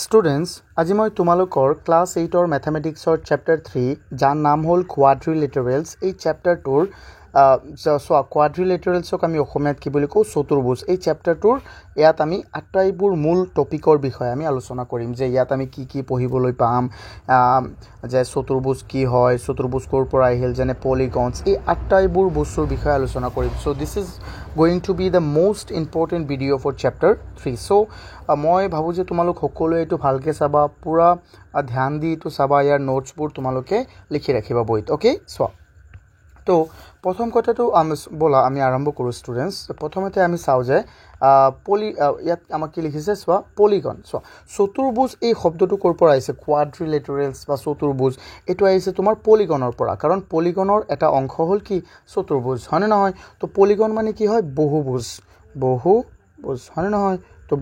Students আজি মই তোমালোকৰ ক্লাছ 8 ম্যাথমেটিক্সৰ চেপ্টাৰ 3 যাৰ নাম হ'ল কোৱাড্ৰিলেটাৰেলছ এই চেপ্টাৰটোৰ কোৱাড্ৰিলেটাৰেলছক আমি অসমীয়াত কি বুলি কওঁ চতুৰ্ভুজ এই চেপ্টাৰটোৰ ইয়াত আমি আটাইবোৰ মূল টপিকৰ বিষয়ে আমি আলোচনা কৰিম যে ইয়াত আমি কি কি পঢ়িবলৈ পাম যে চতুৰ্ভুজ কি হয় চতুৰ্ভুজ ক'ৰ পৰা আহিল যেনে পলিগনছ এই আটাইবোৰ বস্তুৰ বিষয়ে আলোচনা কৰিম so this is going to be the most important video for chapter 3 so মই ভাবো যে তোমালোক সকলোৱে এটো ভালকে চাবা পুৰা ধ্যান দি এটো চাবা ইয়াৰ নোটছবোৰ তোমালোকে লিখি ৰাখিবা বইত ওকে সো তো প্ৰথম কথাটো আমি আৰম্ভ কৰো স্টুডেন্টস প্ৰথমতে আমি চাও যে ইয়াত আমাক কি লিখিছে সো পলিগন সো চতুৰ্ভুজ এই শব্দটো ক'ৰ পৰা আহিছে কোৱাড্ৰিলেটাৰেলছ বা চতুৰ্ভুজ এটো আহিছে তোমাৰ পলিগনৰ পৰা কাৰণ পলিগনৰ এটা অংশ হ'ল কি চতুৰ্ভুজ হয়নে নহয় তো পলিগন মানে কি হয় বহুভুজ হয়নে নহয় তো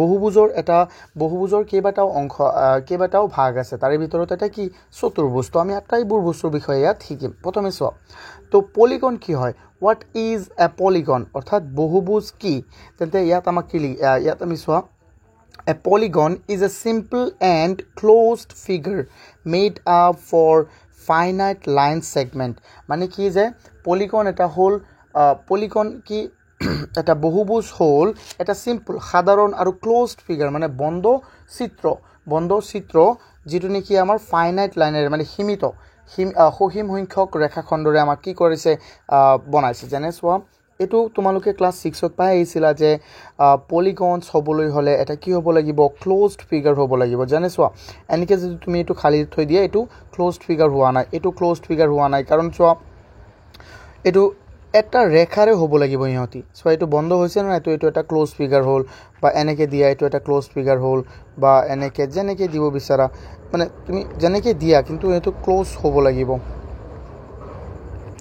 বহুভুজৰ কেইবাটাও অংশ কেইবাটাও ভাগ আছে তাৰে ভিতৰত এটা কি চতুৰ্ভুজ তো আমি আটাইবোৰ বস্তুৰ বিষয়ে ইয়াত শিকিম প্ৰথমে চোৱা তো পলিগন কি হয় হোৱাট ইজ এ পলিগন অৰ্থাৎ বহুভুজ কি তেন্তে ইয়াত আমাক কি ইয়াত আমি চোৱা A polygon is a simple and closed figure made up for finite line segment মানে কি যে পলিগন এটা হল পলিগন কি এটা বহুভুজ হল এটা সিম্পল সাধাৰণ আৰু ক্লোজড ফিগাৰ মানে বন্ধ চিত্ৰ যেটো নেকি আমাৰ ফাইনাইট লাইনেৰে মানে সীমিত সীম সংখ্যক ৰেখাখণ্ডৰে আমাক কি কৰিছে বনাইছে যেনে চোৱা এটো তোমালোকে ক্লাস 6 ত পাই আহিছিলা যে পলিগনছ হ'বলৈ হলে এটা কি হ'ব লাগিব ক্লোজড ফিগাৰ হ'ব লাগিব জানে চোৱা এনেকে যদি তুমি এটো খালি থৈ দিয়া এটো ক্লোজড ফিগাৰ হোৱা নাই কাৰণ চোৱা এটো এটা ৰেখাৰে হ'ব লাগিব ইহতি সো এটো বন্ধ হৈছে না এটো এটা ক্লোজ ফিগাৰ হ'ল বা এনেকে দিয়া এটো এটা ক্লোজ ফিগাৰ হ'ল বা এনেকে যেনেকে দিব বিচাৰা মানে তুমি যেনেকে দিয়া কিন্তু এটো ক্লোজ হ'ব লাগিব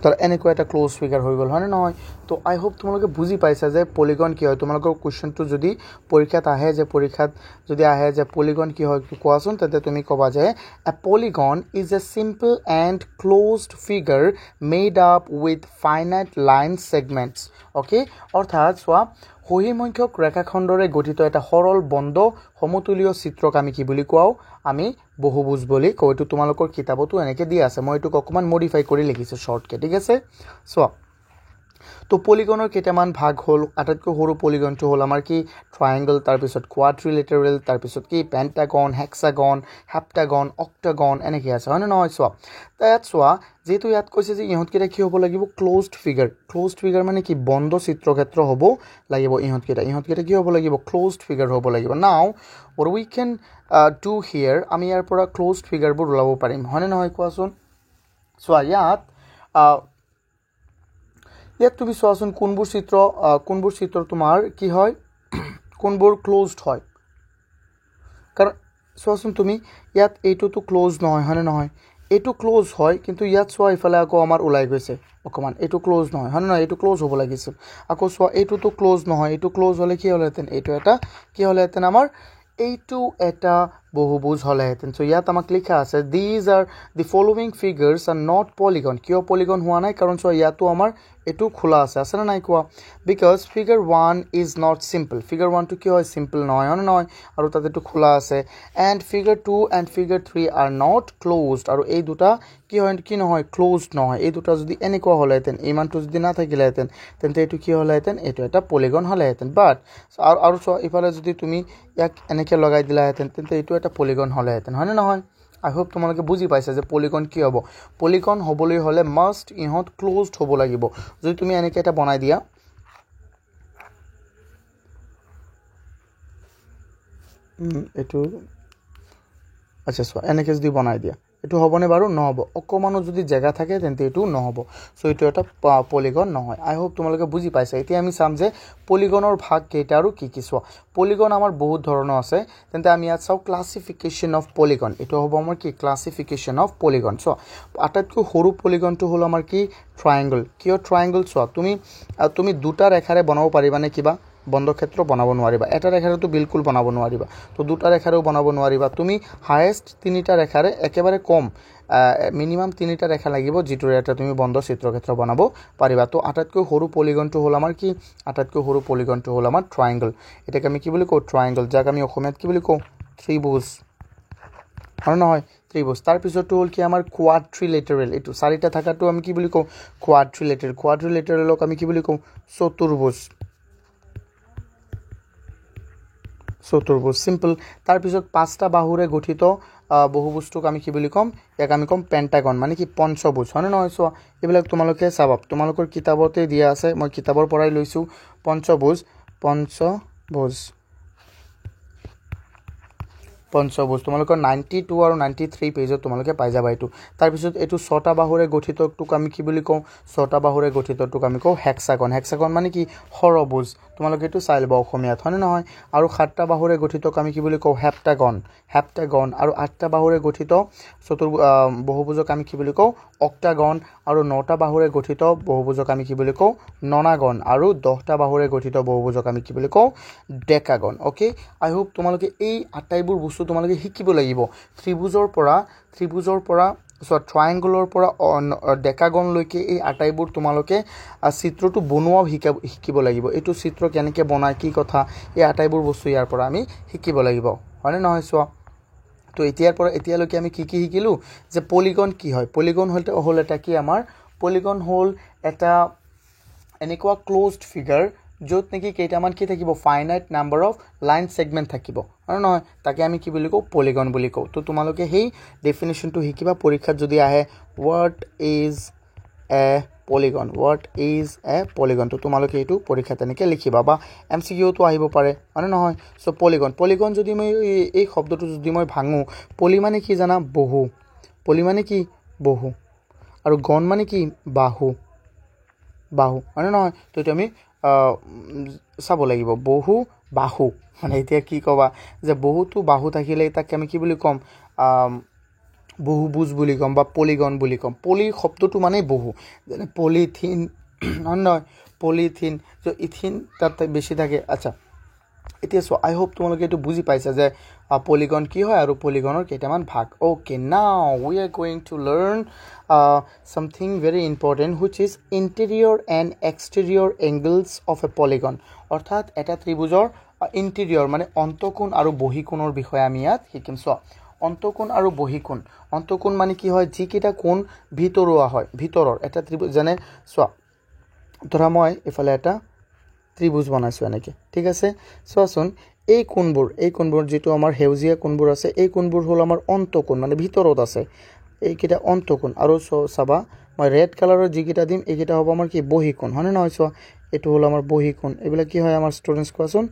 तर এনেকুৱা এটা ক্লোজ ফিগাৰ হৈ গল হয়নে নহয় তো আই হোপ তোমালোকে বুজি পাইছা যে পলিগন কি হয় তোমালোকৰ কোৱেশ্চনটো যদি পৰীক্ষাত আহে যে পলিগন কি হয় কোৱাচোন তেতে তুমি কবা যে a polygon is a simple and closed figure made up with finite line segments okay অৰ্থাৎ সোৱা সহিম সংখ্যক ৰেখাখণ্ডৰে গঠিত এটা সৰল বন্ধ সমতুল্য চিত্ৰক আমি কি বুলি কোৱাও আমি বহুভুজ বুলি কও এটো তোমালোকৰ কিতাপতো এনেকে দিয়া আছে মই এটো অকমান মডিফাই কৰি লিখিছো শৰ্টকে ঠিক আছে সো তো পলিগনৰ কেইটামান ভাগ হ'ল আটাইতকৈ সৰু পলিগনটো হ'ল আমাৰ কি ট্ৰায়াঙ্গল তাৰ পিছত কোৱাড্ৰিলেটাৰেল তাৰ পিছত কি পেন্টাগন হেক্সাগন হেপ্টাগন অক্টাগন এনেকে আছে হয় নহয় চোৱা যেটো ইয়াত কৈছে যে ইহত কেটা কি হ'ব লাগিব ক্লোজড ফিগাৰ মানে কি বন্ধ চিত্ৰক্ষেত্ৰ হ'ব লাগিব ইহত কেটা কি হ'ব লাগিব ক্লোজড ফিগাৰ হ'ব লাগিব নাও what we can do here আমি ইয়াৰ পৰা ক্লোজড ফিগাৰবোৰ উলাব পাৰিম হয় নহয় কোৱাচোন চোৱা ইয়াত তুমি চোৱাচোন কোনবোৰ চিত্ৰ তোমাৰ কি হয় কোনবোৰ ক্লোজড হয় কাৰণ চোৱাচোন তুমি ইয়াত এইটো তো ক্লোজ নহয় হয় নহয় এইটো ক্লোজ হয় কিন্তু ইয়াত চোৱা ইফালে আকৌ আমাৰ উলাই গৈছে অকমান এইটো ক্লোজ নহয় হয় নহয় এইটো ক্লোজ হ'ব লাগিছিল আকৌ চোৱা এইটো তো ক্লোজ নহয় এইটো ক্লোজ হলে কি হলহেতেন এইটো এটা কি হলহেতেন আমাৰ এইটো এটা বহুভুজ হলহেতেন সো ইয়াত আমাক লিখা আছে these are the following figures are not polygon কিয় পলিগন হোৱা নাই কাৰণ চোৱা ইয়াতো আমাৰ এটো খোলা আছে না নাই কোৱা because figure 1 is not simple figure 1 to কি হয় simple নহয় নহয় আৰু তাতে তো খোলা আছে and figure 2 and figure 3 are not closed আৰু এই দুটা কি হয় কি নহয় closed নহয় এই দুটা যদি এনেকুৱা হলহেতেন ইমানটো যদি না থাকিলহেতেন তেন্তে এটো কি হলহেতেন এটো এটা পলিগন হলহেতেন বাট আৰু চোৱা ইফালে যদি তুমি ইয়াক এনেকে লগাই দিলাহেতেন তেন্তে এটো এটা পলিগন হলহেতেন হয় না নহয় I hope তোমালোকে বুজি পাইছা যে পলিগন কি হ'ব পলিগন হ'বলৈ হলে মাস্ট ইহত ক্লোজড হ'ব লাগিব যদি তুমি এনেকে এটা বনাই দিয়া এটো আচ্ছা সো এনেকে যদি বনাই দিয়া এটো হ'বনে বাৰু নহব অকমানো যদি জায়গা থাকে তেন্তে এটো নহব সো এটো এটা পলিগন নহয় আই হোপ তোমালোকে বুজি পাইছা এতিয়া আমি চাম যে পলিগনৰ ভাগ কেইটা আৰু কি চোৱা পলিগন আমাৰ বহুত ধৰণৰ আছে তেন্তে আমি ইয়াত চাও ক্লাসিফিকেশন অফ পলিগন এটো হ'ব আমাৰ কি ক্লাসিফিকেশন অফ পলিগন সো আটাইতকৈ সৰু পলিগনটো হ'ল আমাৰ কি ট্ৰায়াঙ্গল কিয় ট্ৰায়াঙ্গল চোৱা তুমি দুটা ৰেখাৰে বনাব পাৰিবা নে কিবা বন্ধ ক্ষেত্ৰ বনাব নোৱাৰিবা এটা ৰেখাৰে তো বিলকুল বনাব নোৱাৰিবা তো দুটা ৰেখাৰেও বনাব নোৱাৰিবা তুমি হাইয়েস্ট তিনিটা ৰেখাৰে একেবাৰে কম মিনিমাম তিনিটা ৰেখা লাগিব যেটো এটা তুমি বন্ধ চিত্ৰক্ষেত্ৰ বনাব পাৰিবা তো আটাইতকৈ সৰু পলিগনটো হ'ল আমাৰ কি আটাইতকৈ সৰু পলিগনটো হ'ল আমাৰ ট্ৰায়াঙ্গল এটাকে আমি কি বুলি কও ট্ৰায়াঙ্গল যাক আমি অসমীয়াত কি বুলি কও ত্ৰিভুজ হয় নহয় ত্ৰিভুজ তাৰপিছতো হ'ল কি আমাৰ কোৱাড্ৰিলেটাৰেল এইটো চাৰিটা থাকাটো আমি কি বুলি কওঁ কোৱাড্ৰিলেটাৰেলক আমি কি বুলি কওঁ চতুৰ্ভুজ সিম্পল তাৰপিছত পাঁচটা বাহুৰে গঠিত বহুভুজটোক আমি কি বুলি ক'ম ইয়াক আমি ক'ম পেণ্টাগন মানে কি পঞ্চভুজ হয় নহয় চোৱা এইবিলাক তোমালোকে চাবা তোমালোকৰ কিতাপতে দিয়া আছে মই কিতাপৰ পৰাই লৈছোঁ পঞ্চভুজ তোমালোকৰ 92 আৰু 93 পেজত তোমালোকে পাই যাবা এইটো তাৰপিছত এইটো ছটা বাহুৰে গঠিতটোক আমি কি বুলি কওঁ ছটা বাহুৰে গঠিতটোক আমি কওঁ হেক্সাগন মানে কি ষড়ভুজ তোমালোকে এইটো চাই ল'বা অসমীয়াত হয় নহয় আৰু সাতটা বাহুৰে গঠিতক আমি কি বুলি কওঁ হেপ্টাগন আৰু আঠটা বাহুৰে গঠিত বহুভুজক আমি কি বুলি কওঁ অক্টাগন আৰু নটা বাহুৰে গঠিত বহুভুজক আমি কি বুলি কওঁ ননাগন আৰু 10টা বাহুৰে গঠিত বহুভুজক আমি কি বুলি কওঁ ডেকাগন ওকে আই হোপ তোমালোকে এই আটাইবোৰ বস্তু তোমালোকে শিকিব লাগিব ত্ৰিভুজৰ পৰা ট্ৰায়াঙ্গলৰ পৰা ডেকাগনলৈকে এই আটাইবোৰ তোমালোকে চিত্ৰটো বনোৱাও শিকিব লাগিব এইটো চিত্ৰ কেনেকৈ বনায় কি কথা এই আটাইবোৰ বস্তু ইয়াৰ পৰা আমি শিকিব লাগিব হয়নে নহয় চোৱা তো এতিয়ালৈকে আমি কি শিকিলোঁ যে পলিগন কি হয় পলিগন হ'ল এটা কি আমাৰ পলিগন হ'ল এটা এনেকুৱা ক্লোজড ফিগাৰ য'ত নেকি কেইটামান কি থাকিব finite number of line segment থাকিব আৰু নহয় তাকে আমি কি বুলি কওঁ পলিগন বুলি কওঁ তো তোমালোকে সেই ডেফিনেশ্যনটো শিকিবা পৰীক্ষাত যদি আহে হোৱাট ইজ এ পলিগন তো তোমালোকে এইটো পৰীক্ষাত তেনেকৈ লিখিবা বা MCQটো আহিব পাৰে হয় নহয় সো পলিগন যদি মই এই শব্দটো যদি মই ভাঙো পলি মানে কি জানা বহু আৰু গণ মানে কি বাহু হয় নহয় তো এইটো আমি চাব লাগিব বহু বাহু মানে এতিয়া কি ক'বা যে বহুতো বাহু থাকিলে তাকে আমি কি বুলি ক'ম বহুভুজ বুলি ক'ম বা পলিগন বুলি ক'ম পলি শব্দটো মানে বহু যেনে পলিথিন নহয় পলিথিন যে ইথিন তাত বেছি থাকে আচ্ছা এতিয়া চোৱা আই হোপ তোমালোকে এইটো বুজি পাইছা যে পলিগন কি হয় আৰু পলিগনৰ কেইটামান ভাগ okay now we are going to learn something very important which is interior and exterior angles of a polygon অৰ্থাৎ এটা ত্ৰিভুজৰ ইন্টেৰিয়ৰ মানে অন্তঃকোণ আৰু বহিকোণৰ বিষয়ে আমি ইয়াত শিকিম চোৱা অন্তঃকোণ আৰু বহিকোণ অন্তঃকোণ মানে কি হয় যিকেইটা কোণ ভিতৰুৱা হয় ভিতৰৰ এটা ত্ৰিভুজ যেনে চোৱা ধৰা মই এফালে এটা ত্ৰিভুজ বনাইছো এনেকৈ ঠিক আছে চোৱাচোন এই কোণবোৰ যেটো আমাৰ হেউজিয়া কোণবোৰ আছে এই কোণবোৰ হ'ল আমাৰ অন্তঃকোণ মানে ভিতৰত আছে এইকেইটা অন্তঃকোণ আৰু চাবা মই ৰেড কালাৰৰ যিকেইটা দিম এইকেইটা হ'ব আমাৰ কি বহিকোণ হয়নে নহয় চোৱা এইটো হ'ল আমাৰ বহিকোণ এইবিলাক কি হয় আমাৰ ষ্টুডেণ্টছ কোৱাচোন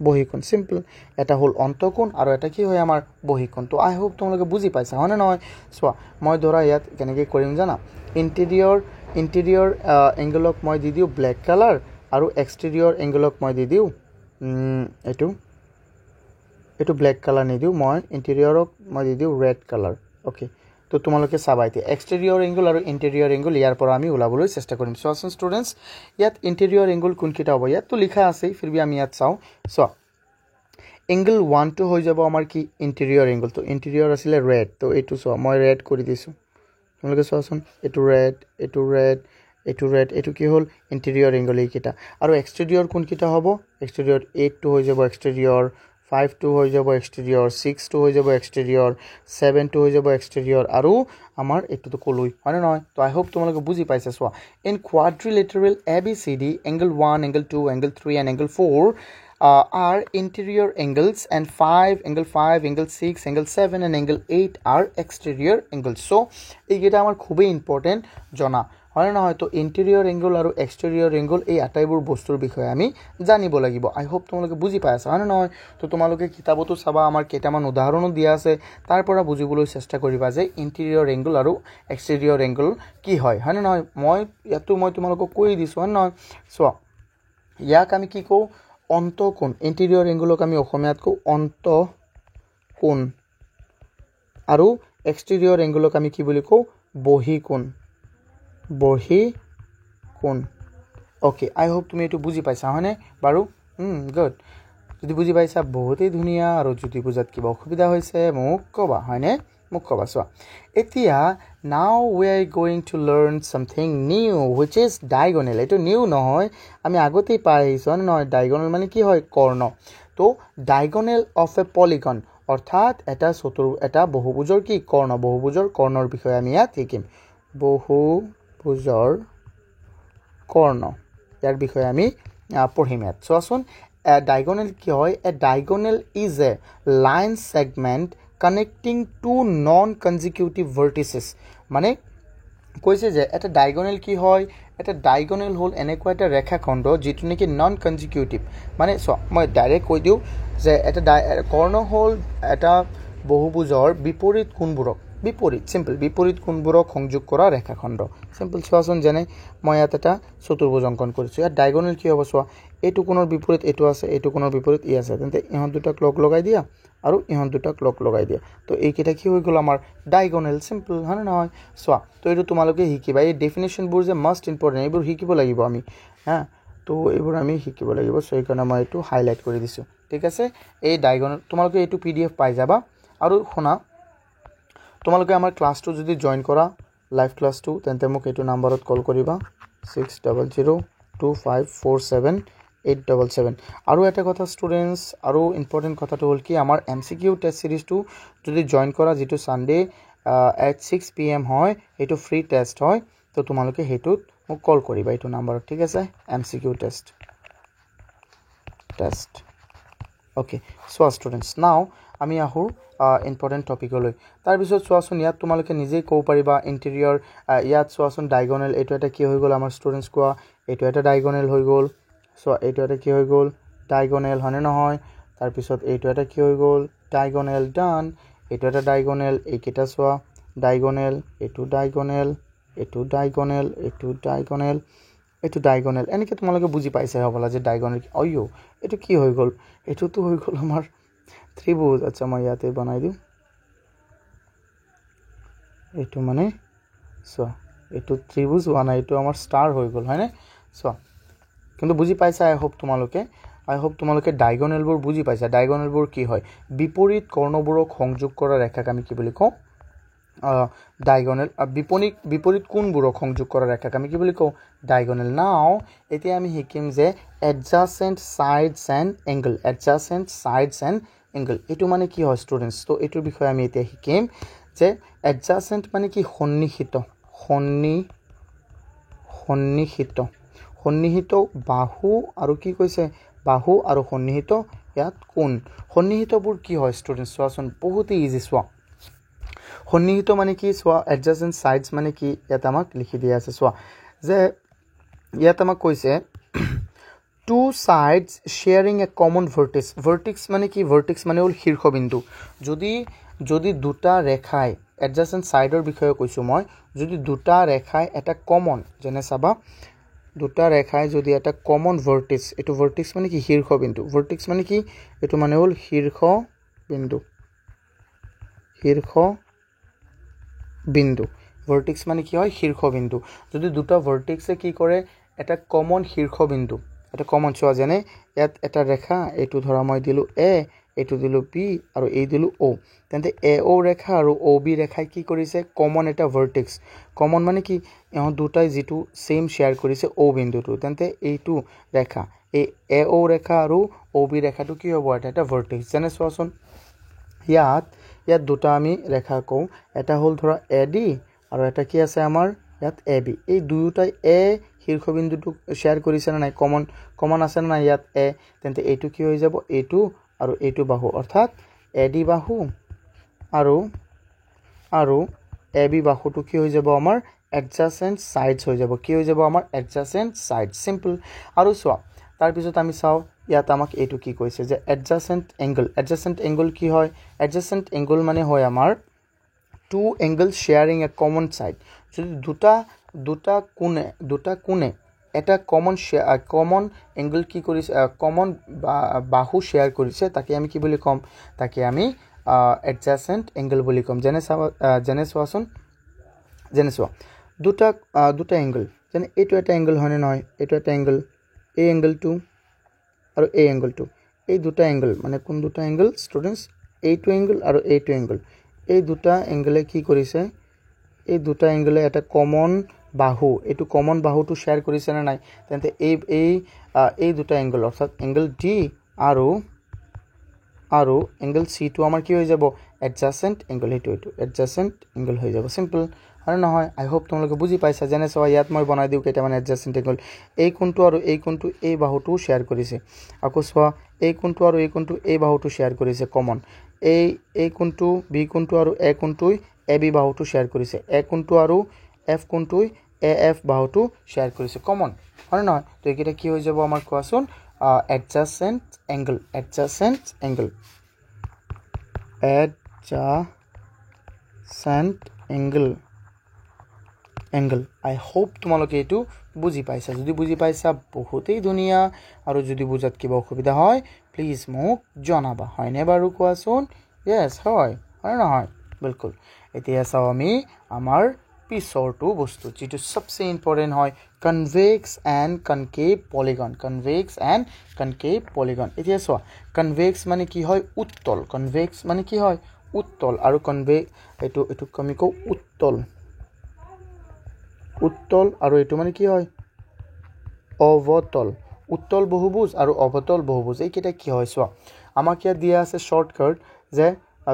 বহিকোণ সিম্পল এটা হ'ল অন্তঃকোণ আৰু এটা কি হয় আমাৰ বহিকোণ তো আই হোপ তোমালোকে বুজি পাইছা হয়নে নহয় চোৱা মই ধৰা ইয়াত কেনেকৈ কৰিম জানা ইণ্টেৰিয়ৰ এংগলক মই দি দিওঁ ব্লেক কালাৰ আৰু এক্সটেৰিয়ৰ এংগলক মই দি দিওঁ এইটো ব্লেক কালাৰ নিদিওঁ মই ইণ্টেৰিয়ৰক মই দি দিওঁ ৰেড কালাৰ ওকে তো তোমালোকে চাবা এতিয়া এক্সটেৰিয়ৰ এংগল আৰু ইণ্টেৰিয়ৰ এংগল ইয়াৰ পৰা আমি ওলাবলৈ চেষ্টা কৰিম চোৱাচোন ষ্টুডেণ্টছ ইয়াত ইণ্টেৰিয়ৰ এংগল কোনকেইটা হ'ব ইয়াততো লিখা আছেই ফিৰবি আমি ইয়াত চাওঁ চোৱা এংগল 1টো হৈ যাব আমাৰ কি ইণ্টেৰিয়ৰ এংগল তো ইণ্টেৰিয়ৰ আছিলে ৰেড তো এইটো চোৱা মই ৰেড কৰি দিছোঁ তোমালোকে চোৱাচোন এইটো ৰেড এইটো কি হ'ল ইণ্টেৰিয়ৰ এংগল এইকেইটা আৰু এক্সটেৰিয়ৰ কোনকেইটা হ'ব এক্সটেৰিয়ৰ 8টো হৈ যাব এক্সটেৰিয়ৰ 5টো হৈ যাব এক্সটেৰিয়ৰ 6টো হৈ যাব এক্সটেৰিয়ৰ 7টো হৈ যাব এক্সটেৰিয়ৰ আৰু আমাৰ এইটোতো কলুই হয় নহয় তো আই হোপ তোমালোকে বুজি পাইছা চোৱা in quadrilateral ABCD angle 1 angle 2 angle 3 and angle 4 are interior angles and angle 5 angle 6 angle 7 and angle 8 are exterior angles so এইকেইটা আমাৰ খুবই ইম্পৰ্টেণ্ট জনা হয় নহয় তো ইণ্টেৰিয়ৰ এংগল আৰু এক্সটেৰিয়ৰ এংগল এই আটাইবোৰ বস্তুৰ বিষয়ে আমি জানিব লাগিব আই হোপ তোমালোকে বুজি পাইছা হয় নহয় তো তোমালোকে কিতাপতো চাবা আমাৰ কেইটামান উদাহৰণো দিয়া আছে তাৰ পৰা বুজিবলৈ চেষ্টা কৰিবা যে ইণ্টেৰিয়ৰ এংগল আৰু এক্সটেৰিয়ৰ এংগল কি হয় নহয় মই তোমালোকক কৈ দিছোঁ হয় নহয় চোৱা ইয়াক আমি কি কওঁ অন্তঃকোণ ইণ্টেৰিয়ৰ এংগলক আমি অসমীয়াত কওঁ অন্তঃকোণ আৰু এক্সটেৰিয়ৰ এংগলক আমি কি বুলি কওঁ বহিকোণ ওকে আই হোপ তুমি এইটো বুজি পাইছা হয়নে বাৰু গুড যদি বুজি পাইছা বহুতেই ধুনীয়া আৰু যদি বুজাত কিবা অসুবিধা হৈছে মোক ক'বা হয়নে মোক ক'বা চোৱা এতিয়া now we are going to learn something new which is diagonal এইটো নিউ নহয় আমি আগতেই পাই আহিছোঁ হয় নহয় ডায়গনেল মানে কি হয় কৰ্ণ তো ডায়গনেল অফ এ পলিগন অৰ্থাৎ এটা বহুভুজৰ কি কৰ্ণ বহুভুজৰ কৰ্ণৰ বিষয়ে আমি ইয়াত শিকিম বহুভুজৰ কৰ্ণ ইয়াৰ বিষয়ে আমি পঢ়িম ইয়াত চোৱাচোন ডায়গনেল কি হয় a diagonal is a line segment connecting to non consecutive vertices মানে কৈছে যে এটা ডায়গনেল কি হয় এটা ডায়গনেল হ'ল এনেকুৱা এটা ৰেখাখণ্ড যিটো নেকি নন কনজিকিউটিভ মানে মই ডাইৰেক্ট কৈ দিওঁ যে এটা কৰ্ণ হ'ল এটা বহুভুজৰ বিপৰীত কোণবোৰক বিপৰীত কোণবোৰক সংযোগ কৰা ৰেখাখণ্ড সিম্পল চোৱাচোন যেনে মই ইয়াত এটা চতুৰ্ভুজ অংকন কৰিছোঁ ইয়াত ডায়গনেল কি হ'ব চোৱা এইটো কোণৰ বিপৰীত এইটো আছে এইটো কোণৰ বিপৰীত ই আছে তেন্তে ইহঁত দুটাক লগ লগাই দিয়া আৰু ইহঁত দুটাক লগ লগাই দিয়া তো এইকেইটা কি হৈ গ'ল আমাৰ ডায়গনেল সিম্পল হয়নে নহয় চোৱা তো এইটো তোমালোকে শিকিবা এই ডেফিনেশ্যনবোৰ যে মাষ্ট ইম্পৰ্টেণ্ট এইবোৰ শিকিব লাগিব আমি হা তো এইবোৰ আমি শিকিব লাগিব চ' সেইকাৰণে মই এইটো হাইলাইট কৰি দিছোঁ ঠিক আছে এই ডায়গনেল তোমালোকে এইটো PDF পাই যাবা আৰু শুনা তোমালোকে আমাৰ ক্লাছটো যদি জইন কৰা লাইভ ক্লাছটো তেন্তে মোক এইটো নাম্বাৰত কল কৰিবা 6002547877 আৰু এটা কথা ষ্টুডেণ্টছ আৰু ইম্পৰ্টেণ্ট কথাটো হ'ল কি আমাৰ MCQ টেষ্ট সিৰিজটো যদি জইন কৰা যেটো সানডে at 6 PM হয় এইটো ফ্ৰী টেষ্ট হয় তো তোমালোকে হেতুত মোক কল কৰিবা এইটো নাম্বাৰত ঠিক আছে MCQ test okay so students নাও আমি আহো ইম্পৰ্টেণ্ট টপিকলৈ তাৰ পিছত চোৱাচোন ইয়াত তোমালোকে নিজেই ক'ব পাৰিবা ইণ্টেৰিয়ৰ ইয়াত চোৱাচোন ডায়গনেল এইটো এটা কি হৈ গ'ল আমাৰ ষ্টুডেণ্টছ কোৱা এইটো এটা ডায়গনেল হৈ গ'ল সো এইটো এটা কি হৈ গ'ল ডায়গনেল হয়নে নহয় তাৰ পিছত এইটো এটা কি হৈ গ'ল ডায়গনেল ডান এইটো এটা ডায়গনেল এইকেইটা চোৱা ডায়গনেল এইটো ডায়গনেল এইটো ডায়গনেল এইটো ডায়গনেল এইটো ডায়গনেল এনেকৈ তোমালোকে বুজি পাইছে হ'বলা যে ডায়গনেল অয়ো এইটো কি হৈ গ'ল এইটোতো হৈ গ'ল আমাৰ ত্ৰিভুজ আচ্ছা মই ইয়াতে বনাই দিওঁ এইটো মানে চোৱা এইটো ত্ৰিভুজ হোৱা নাই এইটো আমাৰ ষ্টাৰ হৈ গ'ল হয়নে চোৱা কিন্তু বুজি পাইছা আই হোপ তোমালোকে ডায়গনেলবোৰ বুজি পাইছা ডায়গনেলবোৰ কি হয় বিপৰীত কৰ্ণবোৰক সংযোগ কৰা ৰেখাক আমি কি বুলি কওঁ ডায়গনেল বিপৰীত কোণবোৰক সংযোগ কৰা ৰেখাক আমি কি বুলি কওঁ ডায়গনেল নাও এতিয়া আমি শিকিম যে এডজাসেন্ট সাইডস এণ্ড এংগল এইটো মানে কি হয় ষ্টুডেণ্টছ তো এইটোৰ বিষয়ে আমি এতিয়া শিকিম যে এডজাসেন্ট মানে কি সন্নিহিত বাহু আৰু কি কৈছে বাহু আৰু সন্নিহিত ইয়াত কোণ সন্নিহিতবোৰ কি হয় ষ্টুডেণ্টছ চোৱাচোন বহুত ইজি চোৱা সন্নিহিত মানে কি চোৱা এডজাসেন্ট সাইডস মানে কি ইয়াত আমাক লিখি দিয়া আছে চোৱা যে ইয়াত আমাক কৈছে two sides sharing a common vertex মানে কি vertex মানে হল শীৰ্ষবিন্দু যদি দুটা ৰেখাই adjacent সাইডৰ বিষয়ে কৈছো মই যদি দুটা ৰেখাই এটা কমন যেনে চাবা দুটা ৰেখাই যদি এটা কমন vertex এটো vertex মানে কি শীৰ্ষবিন্দু vertex মানে কি এটো মানে হল শীৰ্ষবিন্দু vertex মানে কি হয় শীৰ্ষবিন্দু যদি দুটা vertexে কি কৰে এটা কমন শীৰ্ষবিন্দু এটা কমন চোৱা যেনে ইয়াত এটা ৰেখা এইটো ধৰা মই দিলো A এইটো দিলো B আৰু এই দিলো O তেন্তে AO ৰেখা আৰু OB ৰেখাই কি কৰিছে কমন এটা vertex কমন মানে কি এহ দুটাই যেটো সেম শেয়াৰ কৰিছে O বিন্দুটো তেন্তে এইটো ৰেখা এই AO ৰেখা আৰু OB ৰেখাটো কি হ'ব এটা vertex যেনে চোৱাচোন ইয়াত দুটা আমি ৰেখা কওঁ এটা হল ধৰা AD আৰু এটা কি আছে আমাৰ ইয়াত AB এই দুয়োটাই A শীৰ্ষবিন্দুটো শেয়াৰ কৰিছে না নাই কমন আছে না ইয়াত A তেন্তে এইটো কি হৈ যাব এইটো আৰু এইটো বাহু অৰ্থাৎ AD বাহু আৰু AB বাহুটো কি হৈ যাব আমাৰ adjacent sides হৈ যাব কি হৈ যাব আমাৰ adjacent sides simple আৰু চোৱা তাৰ পিছত আমি চাও ইয়াত আমাক এইটো কি কৈছে যে adjacent angle কি হয় adjacent angle মানে হয় আমাৰ two angles sharing a common side যদি দুটা কোণে এটা কমন এংগল কি কৰিছে কমন বাহু শেয়াৰ কৰিছে তাকে আমি কি বুলি কম তাকে আমি adjacent angle বুলি কম যেনে চোৱা দুটা এংগল যেনে এইটো এটা এংগল হয়নে নহয় এইটো এটা এংগল এই এংগলটো আৰু এই এংগলটো এই দুটা এংগল মানে কোন দুটা এংগল ষ্টুডেন্টস এইটো এংগল আৰু এইটো এংগল এই দুটা এংগলে কি কৰিছে এই দুটা এংগলে এটা কমন বাহু এটো কমন বাহুটো শেয়াৰ কৰিছে না নাই তেন্তে এই দুটা এংগল অৰ্থাৎ এংগল D আৰু এংগল C2 আমাৰ কি হৈ যাব এডজাসেন্ট এংগল এইটো এডজাসেন্ট এংগল হৈ যাব সিম্পল আৰু নহয় আই হোপ তোমালোকে বুজি পাইছা যেনে চোৱা ইয়াত মই বনাই দিও কেইটামান এডজাসেন্ট এংগল এই কোণটো আৰু এই কোণটো এই বাহুটো শেয়াৰ কৰিছে আকৌ চোৱা এই কোণটো আৰু এই কোণটো এই বাহুটো শেয়াৰ কৰিছে কমন এই কোণটো বি কোণটো আৰু এ কোণটোই এ বি বাহুটো শেয়াৰ কৰিছে এ কোণটো আৰু এফ কোণটোই এ এফ বাহুটো শেয়াৰ কৰিছে কমন হয় নহয় তো এইকেইটা কি হৈ যাব আমাৰ কোৱাচোন adjacent angle adjacent angle I hope তোমালোকে এটো বুজি পাইছা যদি বুজি পাইছা বহুতেই ধুনিয়া আৰু যদি বুজাত কিবা অসুবিধা হয় প্লিজ মোক জনাবা হয়নে বাৰু কোৱাচোন yes হয় নহয় বিলকুল এতিয়া চাও আমি আমাৰ পিছৰটো বস্তু যেটো সবচেয়ে ইম্পৰ্টেন্ট হয় convex and concave polygon এতিয়া চোৱা convex মানে কি হয় উত্তল convex মানে কি হয় উত্তল আৰু convex এটো আমি কও উত্তল আৰু এটো মানে কি হয় অবতল উত্তল বহুভুজ আৰু অবতল বহুভুজ এইকেইটা কি হয় চোৱা আমাক ইয়াত দিয়া আছে শৰ্টকাট যে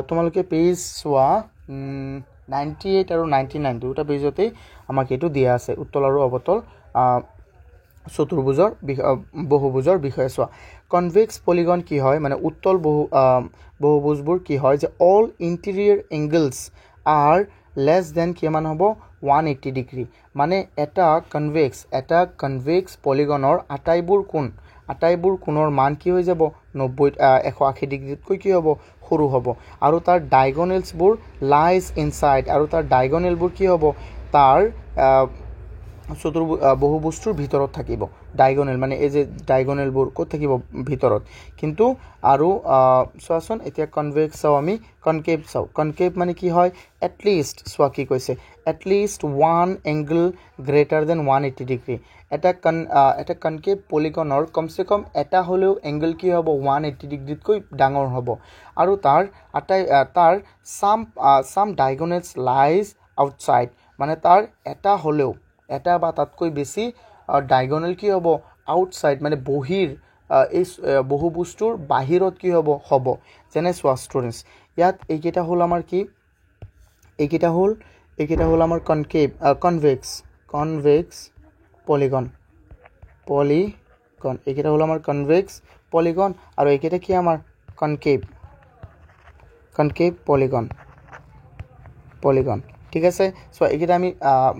তোমালোকে পেজ চোৱা 98 আৰু 99 দুটা পেজতে আমাক এটো দিয়া আছে উত্তল আৰু অবতল চতুৰ্ভুজৰ বহুভুজৰ বিষয়ে চোৱা কনভেক্স পলিগন কি হয় মানে উত্তল বহুভুজবোৰ কি হয় যে all interior angles are less than কিমান হ'ব 180 ডিগ্ৰী মানে এটা কনভেক্স পলিগনৰ আটাইবোৰ কোণৰ মান কি হৈ যাব 90 180 ডিগ্ৰীতকৈ কি হ'ব সৰু হ'ব আৰু তাৰ ডায়াগোনালছবোৰ লাইজ ইনসাইড আৰু তাৰ ডায়াগোনালবোৰ কি হ'ব তাৰ বহুভুজটোৰ ভিতৰত থাকিব ডায়াগোনাল মানে এই যে ডায়াগোনালবোৰ ক'ত থাকিব ভিতৰত কিন্তু আৰু সোৱাচোন এতিয়া কনভেক্স চাও আমি কনকেভ মানে কি হয় এট লিষ্ট সোৱা কি কৈছে at list one angle greater than 180 degree এটা কনকেভ পলিগনৰ কমসে কম এটা হলেও এংগল কি হ'ব 180 ডিগ্ৰীতকৈ ডাঙৰ হ'ব আৰু তাৰ সাম ডায়াগোনালস লাইজ আউটসাইড মানে তাৰ এটা বা তাতকৈ বেছি ডায়াগোনাল কি হ'ব আউটসাইড মানে বহিৰ এই বহুভুজটোৰ বাহিৰত কি হ'ব যেনে সোৱা ষ্টুডেন্টস ইয়াত এইকেইটা হল আমাৰ কি এইকেইটা হল আমাৰ কনভেক্স পলিগন এইকেইটা হল আমাৰ কনভেক্স পলিগন আৰু এইকেইটা কি আমাৰ কনকেভ পলিগন ঠিক আছে সো এইকেইটা আমি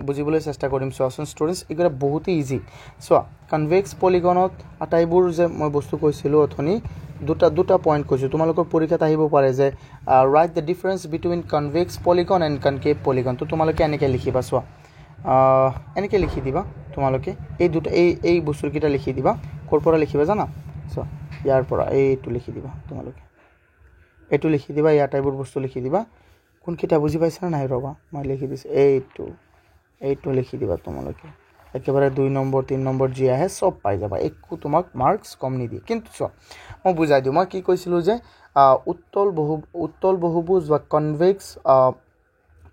বুজিবলৈ চেষ্টা কৰিম সোৱাচোন ষ্টুডেন্টস এইকেইটা বহুত ইজি সোৱা কনভেক্স পলিগনত আটাইবোৰ যে মই বস্তু কৈছিলো অথনি দুটা পইণ্ট কৈছো তোমালোকৰ পৰীক্ষাত আহিব পাৰে যে right the difference between convex polygon and concave polygon তো তোমালোকে এনেকৈ লিখিবা সোৱা এনেকৈ লিখি দিবা তোমালোকে এই বস্তুকেইটা লিখি দিবা ক'ৰ পৰা লিখিবা জানা সোৱা ইয়াৰ পৰা এইটো লিখি দিবা তোমালোকে এইটো লিখি দিবা এই আটাইবোৰ বস্তু লিখি দিবা কোনকেইটা বুজি পাইছা নাই ৰবা মই লিখি দিছো এইটো লিখি দিবা তোমালোকে একেবাৰে 2 নম্বৰ 3 নম্বৰ জি আহে সব পাই যাবা একো তোমাক মাৰ্কস কম নিদিয়ে কিন্তু চোৱা মই বুজাই দিও মই কি কৈছিলো যে উত্তল বহুভুজ বা কনভেক্স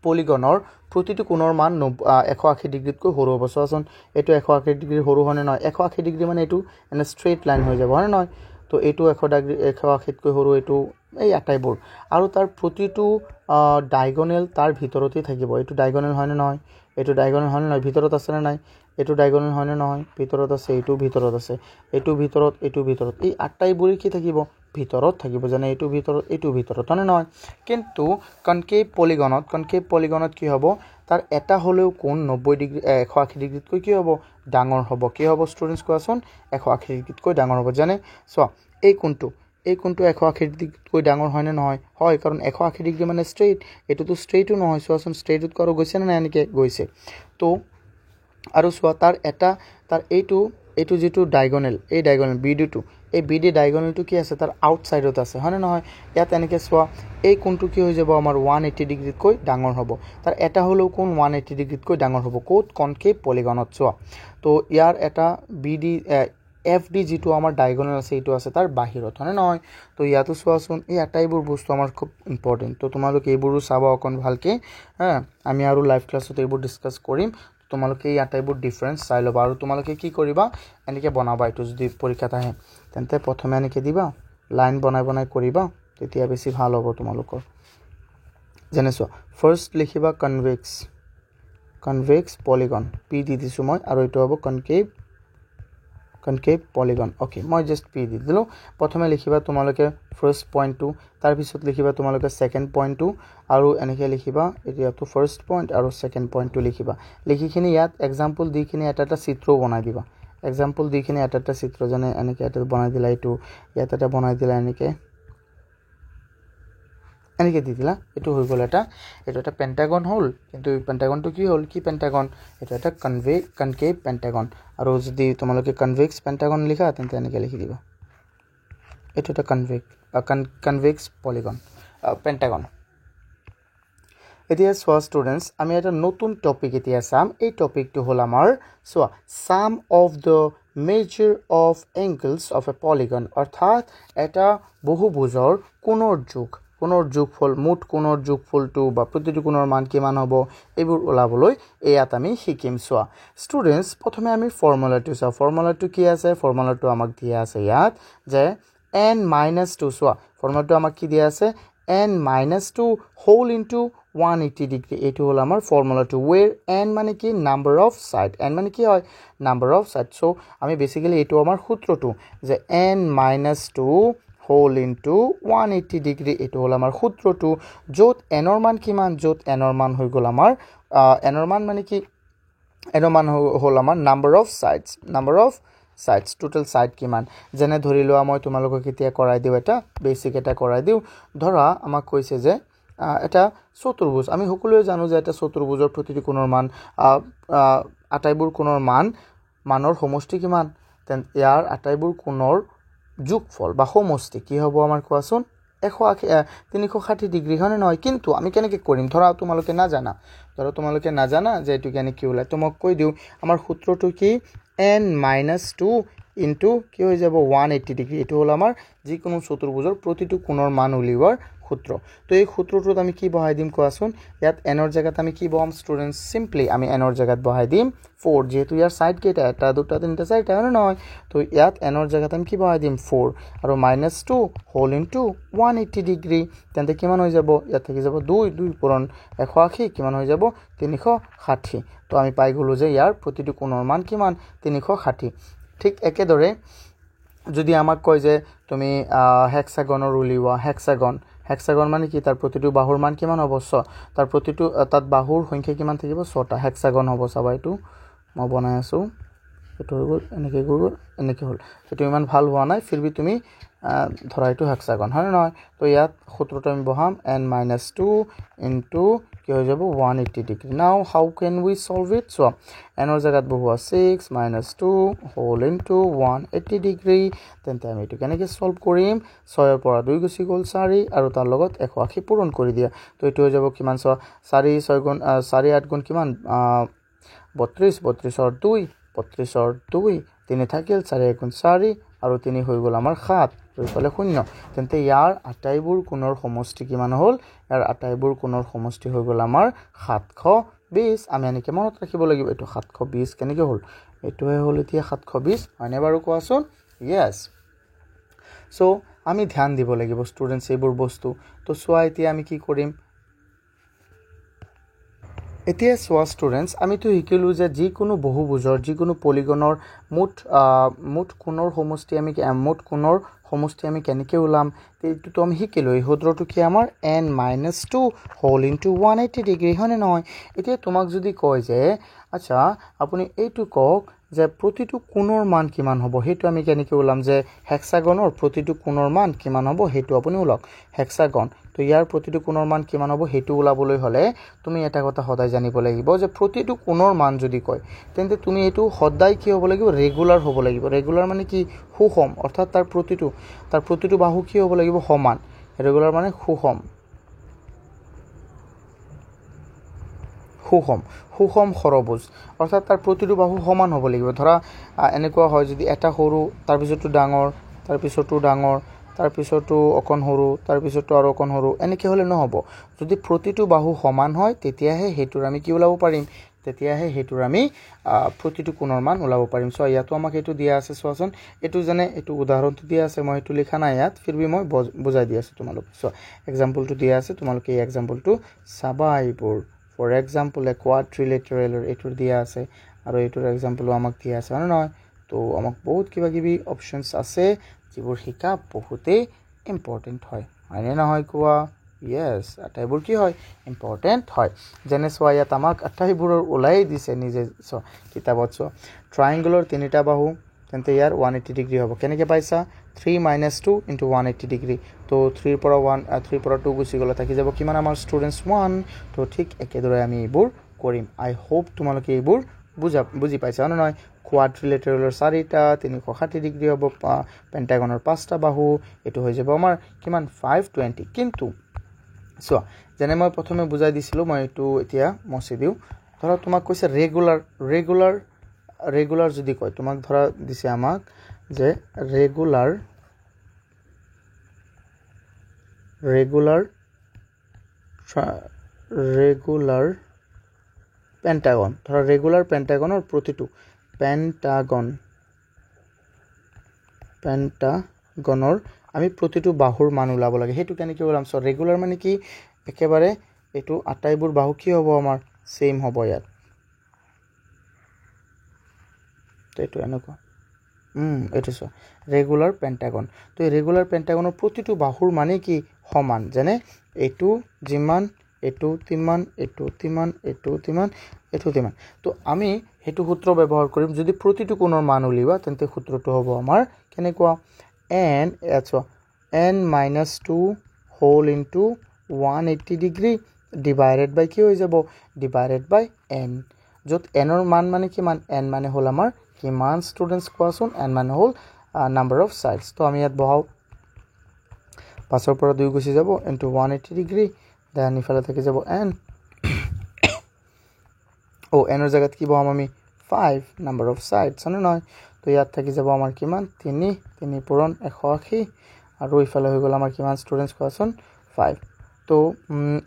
পলিগনৰ প্ৰতিটো কোণৰ মান 180 ডিগ্ৰীতকৈ সৰু হ'ব চোৱাচোন এইটো 180 ডিগ্ৰী সৰু হনে নহয় 180 ডিগ্ৰী মানে এইটো এনে স্ট্ৰেইট লাইন হৈ যাব হনে নহয় তো এইটো 180 কৈ সৰু এইটো এই আটাইবোৰ আৰু তাৰ প্ৰতিটো ডায়াগোনাল তাৰ ভিতৰতে থাকিব এইটো ডায়াগোনাল হয় নে নহয় এইটো ডায়াগোনাল হয় নে নহয় ভিতৰত আছে নে নাই এইটো ডায়াগোনাল হয় নে নহয় ভিতৰত আছে এইটো ভিতৰত আছে এইটো ভিতৰত এই আটাইবোৰ কি থাকিব ভিতৰত থাকিব জানে এইটো ভিতৰত হয় নে নহয় কিন্তু কনকেভ পলিগনত কি হ'ব তাৰ এটা হলেও কোণ 90 ডিগ্ৰী 180 ডিগ্ৰীতকৈ কি হ'ব ডাঙৰ হ'ব কি হ'ব ষ্টুডেন্টস কোৱাচোন 180 ডিগ্ৰীতকৈ ডাঙৰ হ'ব জানে সোৱা এই কোণটো 180 ডিগ্ৰীতকৈ ডাঙৰ হয় নে নহয় হয় কাৰণ 180 ডিগ্ৰী মানে স্ট্ৰেইট এটোতো স্ট্ৰেইটো নহয় সোৱাচোন স্ট্ৰেইটত আৰু গৈছে না এনেকৈ গৈছে তো আৰু সোৱা তাৰ এইটো যেটো ডায়াগোনাল এই ডায়াগোনাল BD2 এই BD ডায়াগোনালটো কি আছে তাৰ আউটসাইডত আছে হয় নে নহয় ইয়াত এনেকৈ সোৱা এই কোণটো কি হৈ যাব আমাৰ 180 ডিগ্ৰীতকৈ ডাঙৰ হ'ব তাৰ এটা হলেও কোণ 180 ডিগ্ৰীতকৈ ডাঙৰ হ'ব কোত কনকেভ পলিগনত সোৱা তো ইয়াৰ এটা BD FD যেটো আমাৰ ডায়াগোনাল আছে এইটো আছে তাৰ বাহিৰত হয় নহয় তো ইয়াতো সোৱাচোন এই আটাইবোৰ বস্তু আমাৰ খুব ইম্পৰ্টেন্ট তো তোমালোকে এইবোৰো চাবা অকন ভালকে আমি আৰু লাইভ ক্লাছত এইবোৰ ডিসকাস কৰিম তোমালোকে এই আটাইবোৰ ডিফাৰেন্স চাই লবা আৰু তোমালোকে কি কৰিবা এনেকৈ বনাবা এইটো যদি পৰীক্ষাত আহে তেন্তে প্ৰথমে এনেকৈ দিবা লাইন বনাই কৰিবা তেতিয়া বেছি ভাল হ'ব তোমালোকৰ যেনে চোৱা ফাৰ্ষ্ট লিখিবা কনভেক্স পলিগন পি দি দিছোঁ মই আৰু এইটো হ'ব কনকেভ পলিগন ওকে মই জাষ্ট পি দি দিলোঁ প্ৰথমে লিখিবা তোমালোকে ফাৰ্ষ্ট পইণ্টটো তাৰপিছত লিখিবা তোমালোকে ছেকেণ্ড পইণ্টটো আৰু এনেকৈ লিখিবা এতিয়াতো ফাৰ্ষ্ট পইণ্ট আৰু ছেকেণ্ড পইণ্টটো লিখিবা লিখিখিনি ইয়াত এক্সাম্পল দিখিনি এটা চিত্ৰও বনাই দিবা এক্সাম্পল দিখিনি এটা চিত্ৰ যেনে এনেকৈ এটা বনাই দিলা এইটো ইয়াত এটা বনাই দিলা এনেকৈ দি দিলা এইটো হৈ গ'ল এইটো এটা পেণ্টাগন হ'ল কিন্তু পেণ্টাগনটো কি হ'ল কি পেণ্টাগন এইটো এটা কনকেভ পেণ্টাগন আৰু যদি তোমালোকে কনভেক্স পেণ্টাগন লিখা তেন্তে এনেকৈ লিখি দিবা এইটো এটা কনভেক্স পলিগন পেণ্টাগন এতিয়া চোৱা ষ্টুডেণ্টছ আমি এটা নতুন টপিক এতিয়া চাম এই টপিকটো হ'ল আমাৰ চোৱা sum of the measure of angles of a polygon অৰ্থাৎ এটা বহুভুজৰ কোণৰ যোগফল মুঠ কোণৰ যোগফলটো বা প্ৰতিটো কোণৰ মান কিমান হ'ব এইবোৰ ওলাবলৈ ইয়াত আমি শিকিম চোৱা ষ্টুডেণ্টছ প্ৰথমে আমি ফৰ্মুলাটো চাওঁ ফৰ্মুলাটো কি আছে ফৰ্মুলাটো আমাক দিয়া আছে ইয়াত যে n-2 চোৱা ফৰ্মুলাটো আমাক কি দিয়া আছে n-2 হোল ইনটু 180 ডিগ্ৰী এইটো হ'ল আমাৰ ফৰ্মুলাটো ৱেৰ n মানে কি নাম্বাৰ অফ সাইড n মানে কি হয় নাম্বাৰ অফ সাইড সো আমি বেসিক্যালি এইটো আমাৰ সূত্ৰটো যে n-2 হোল ইনটু 180 ডিগ্ৰী এইটো হ'ল আমাৰ সূত্ৰটো য'ত n ৰ মান কিমান য'ত n ৰ মান হৈ গ'ল আমাৰ n ৰ মান মানে কি n ৰ মান হ'ল আমাৰ number of sides total side কিমান যেনে ধৰি লোৱা মই তোমালোকক কেতিয়া কৰাই দিও এটা বেসিক এটা কৰাই দিও ধৰা আমাক কৈছে যে এটা চতুৰ্ভুজ আমি সকলোৱে জানো যে এটা চতুৰ্ভুজৰ প্ৰতিটো কোণৰ মান আটাইবোৰ কোণৰ মানৰ সমষ্টি কিমান তেন ইয়াৰ আটাইবোৰ কোণৰ যোগফল বা সমষ্টি কি হ'ব আমাৰ কোৱাচোন 360 ডিগ্ৰী হনে নহয় কিন্তু আমি কেনেকৈ কৰিম ধৰা তোমালোকে নাজানা যে এটো কেনেকৈ ওলাই তো মই কৈ দিও আমাৰ সূত্ৰটো কি n-2 ইনটু কি হৈ যাব 180 ডিগ্ৰী এটো হ'ল আমাৰ যিকোনো চতুৰ্ভুজৰ প্ৰতিটো কোণৰ মান উলিওৱাৰ সূত্ৰ তো এই সূত্ৰটোত আমি কি বহাই দিম কোৱাচোন ইয়াত n ৰ জায়গাত আমি কি বহাম ষ্টুডেন্টস সিম্পলি আমি n ৰ জায়গাত বহাই দিম 4 যেহেতু ইয়াৰ সাইড কেইটা এটা দুটা তিনটা চাৰিটা নহয় তো ইয়াত n ৰ জায়গাত আমি কি বহাই দিম 4 আৰু -2 হোল ইনটু 180 ডিগ্ৰী তেন্তে কিমান হৈ যাব ইয়াত থাকি যাব 2 পূৰণ 180 কিমান হৈ যাব 360 তো আমি পাই গলো যে ইয়াৰ প্ৰতিটো কোণৰ মান কিমান 360 ঠিক একেদৰে যদি আমাক কয় যে তুমি হেক্সাগনৰ উলিওৱা হেক্সাগন মানে কি তাৰ প্ৰতিটো বাহুৰ মান কিমান হ'ব 6 তাৰ প্ৰতিটো তাত বাহুৰ সংখ্যা কিমান থাকিব 6টা হেক্সাগন হ'ব চাবা এইটো মই বনাই আছো এটো হৈ গ'ল এনেকৈ হ'ল এটো ইমান ভাল হোৱা নাই ফিৰবি তুমি ধৰা এইটো হেক্সাগন হয় নহয় তো ইয়াত সূত্ৰটো আমি বহাম n-2 ইনটু কি হৈ যাব 180 degree now how can we solve it so n ৰ জায়গাত বহুৱা 6 - 2 হোল ইনটু 180 ডিগ্ৰী তেন্তে আমি এটো কেনেকৈ সলভ কৰিম 6 ৰ পৰা 2 গুচি গ'ল 4 আৰু তাৰ লগত 180 পূৰণ কৰি দিয়া তো এটো হৈ যাব কিমান 4 6 গুণ 4 8 গুণ কিমান 32 32 ৰ 2 3 থাকিল 4 গুণ 4 আৰু 3 হৈ গ'ল আমাৰ 7 এইফালে 0 তেন্তে ইয়াৰ আটাইবোৰ কোণৰ সমষ্টি কিমান হ'ল ইয়াৰ আটাইবোৰ কোণৰ সমষ্টি হৈ গ'ল আমাৰ 720 আমি এনেকৈ মনত ৰাখিব লাগিব এটো 720 কেনেকৈ হ'ল এটোহে হ'ল এতিয়া 720 হয়নে বাৰু কোৱাচোন ইয়েস সো আমি ধ্যান দিব লাগিব ষ্টুডেন্টস এইবোৰ বস্তু তো সোৱা এতিয়া আমি কি কৰিম এতিয়া সোৱা ষ্টুডেন্টস আমি তো শিকিলো যে যিকোনো বহুভুজৰ যিকোনো পলিগনৰ মুঠ কোণৰ সমষ্টি আমি কেনেকৈ ওলাম এইটো তো আমি শিকিলো এই সূত্ৰটো কি আমাৰ n-2 হোল ইনটু 180 ডিগ্ৰী হয়নে নহয় এতিয়া তোমাক যদি কয় যে আচ্ছা আপুনি এইটো কক যে প্ৰতিটো কোণৰ মান কিমান হ'ব হেতু আমি কেনেকৈ ওলাম যে হেক্সাগনৰ প্ৰতিটো কোণৰ মান কিমান হ'ব হেতু আপুনি ওলাওক হেক্সাগন তো ইয়াৰ প্ৰতিটো কোণৰ মান কিমান হ'ব হেতু ওলাবলৈ হলে তুমি এটা কথা সদায় জানিব লাগিব যে প্ৰতিটো কোণৰ মান যদি কয় তেন্তে তুমি এটো সদায় কি হ'ব লাগিব ৰেগুলাৰ হ'ব লাগিব ৰেগুলাৰ মানে কি সুষম অৰ্থাৎ তাৰ প্ৰতিটো বাহু কি হ'ব লাগিব সমান ৰেগুলাৰ মানে সুষম ষড়ভুজ অৰ্থাৎ তাৰ প্ৰতিটো বাহু সমান হ'ব লাগিব ধৰা এনেকুৱা হয় যদি এটা সৰু তাৰ পিছতো ডাঙৰ তাৰ পিছতো ডাঙৰ তাৰ পিছতো অকন সৰু তাৰ পিছতো আৰু অকন সৰু এনেকৈ হলে নহব যদি প্ৰতিটো বাহু সমান হয় তেতিয়াহে হেতুৰ আমি কি ওলাব পাৰিম তেতিয়াহে হেতুৰ আমি প্ৰতিটো কোণৰ মান ওলাব পাৰিম সো ইয়াতো আমাক এটো দিয়া আছে সোৱাচোন এটো জানে এটো উদাহৰণটো দিয়া আছে মই এটো লিখা নাই ইয়াত ফিৰবি মই বুজাই দি আছো তোমালোক সো এক্সাম্পলটো দিয়া আছে তোমালোক এই এক্সাম্পলটো চাবা এইবোৰ ফৰ এক্সাম্পল এ কোৱাড্ৰিলেটাৰেলৰ এটো দিয়া আছে আৰু এটোৰ এক্সাম্পলও আমাক দিয়া আছে না নহয় তো আমাক বহুত কিবা কিবি অপচনস আছে যিবোৰ শিকা বহুতেই ইম্পৰ্টেন্ট হয় হয়নে নহয় কোৱা yes আটাইবোৰ কি হয় ইম্পৰ্টেন্ট হয় যেনে সোৱা ইয়াত আমাক আটাইবোৰৰ ওলাই দিছে নিজে সো কিতাবত সো ট্ৰায়াঙ্গলৰ তিনিটা বাহু তেন্তে ইয়াৰ 180 ডিগ্ৰী হ'ব কেনেকৈ পাইছা 3 - 2 * 180 ডিগ্ৰী তো 3 পৰা 2 গুচি গ'লে থাকি যাব কিমান আমাৰ ষ্টুডেন্টস 1 তো ঠিক একেদৰে আমি এইবোৰ কৰিম আই হোপ তোমালোকে এইবোৰ বুজি পাইছা না নহয় কোৱাড্ৰিলেটাৰেলৰ 4টা 360 ডিগ্ৰী হ'ব পেন্টাগনৰ 5টা বাহু এটো হৈ যাব আমাৰ কিমান 520 কিন্তু সো যেনে মই প্ৰথমে বুজাই দিছিলো মই এটো এতিয়া মছি দিও ধৰা তোমাক কৈছে ৰেগুলাৰ যদি কয় তোমাক ধৰা দিছে আমাক যে ৰেগুলাৰ পেন্টাগন ধৰা ৰেগুলাৰ পেন্টাগনৰ প্ৰতিটো পেন্টাগনৰ আমি প্ৰতিটো বাহুৰ মান ওলাব লাগে হেতু কেনেকৈ ওলাম সো ৰেগুলাৰ মানে কি একেবাৰে এটো আটাইবোৰ বাহু কি হ'ব আমাৰ সেম হ'ব ইয়াত তো এটো এনেকুৱা এটো সো ৰেগুলাৰ পেন্টাগন তো এই ৰেগুলাৰ পেন্টাগনৰ প্ৰতিটো বাহুৰ মানে কি সমান যেনে এটো যিমান এটো তিমান এটো তিমান এটো তিমান এটো তিমান তো আমি হেতু সূত্ৰ ব্যৱহাৰ কৰিম যদি প্ৰতিটো কোণৰ মান উলিবা তেন্তে সূত্ৰটো হ'ব আমাৰ কেনেকুৱা n - 2 whole into 180 degree divided by কি হৈ যাব divided by n যত n ৰ মান মানে কিমান n মানে হল আমাৰ কিমান ষ্টুডেন্টস কোৱাচোন n মানে হল নাম্বাৰ অফ সাইডস তো আমি ইয়াত বহাও 5 ৰ পৰা 2 গুচি যাব into 180 degree দেন ইফালে থাকি যাব n ও n ৰ জায়গাত কি বহাম আমি 5 নাম্বাৰ অফ সাইডস না নহয় তো ইয়াত থাকি যাব আমাৰ কিমান 3 পূৰণ 180 আৰু ইফালে হৈ গল আমাৰ কিমান ষ্টুডেন্টস কোৱাচোন 5 তো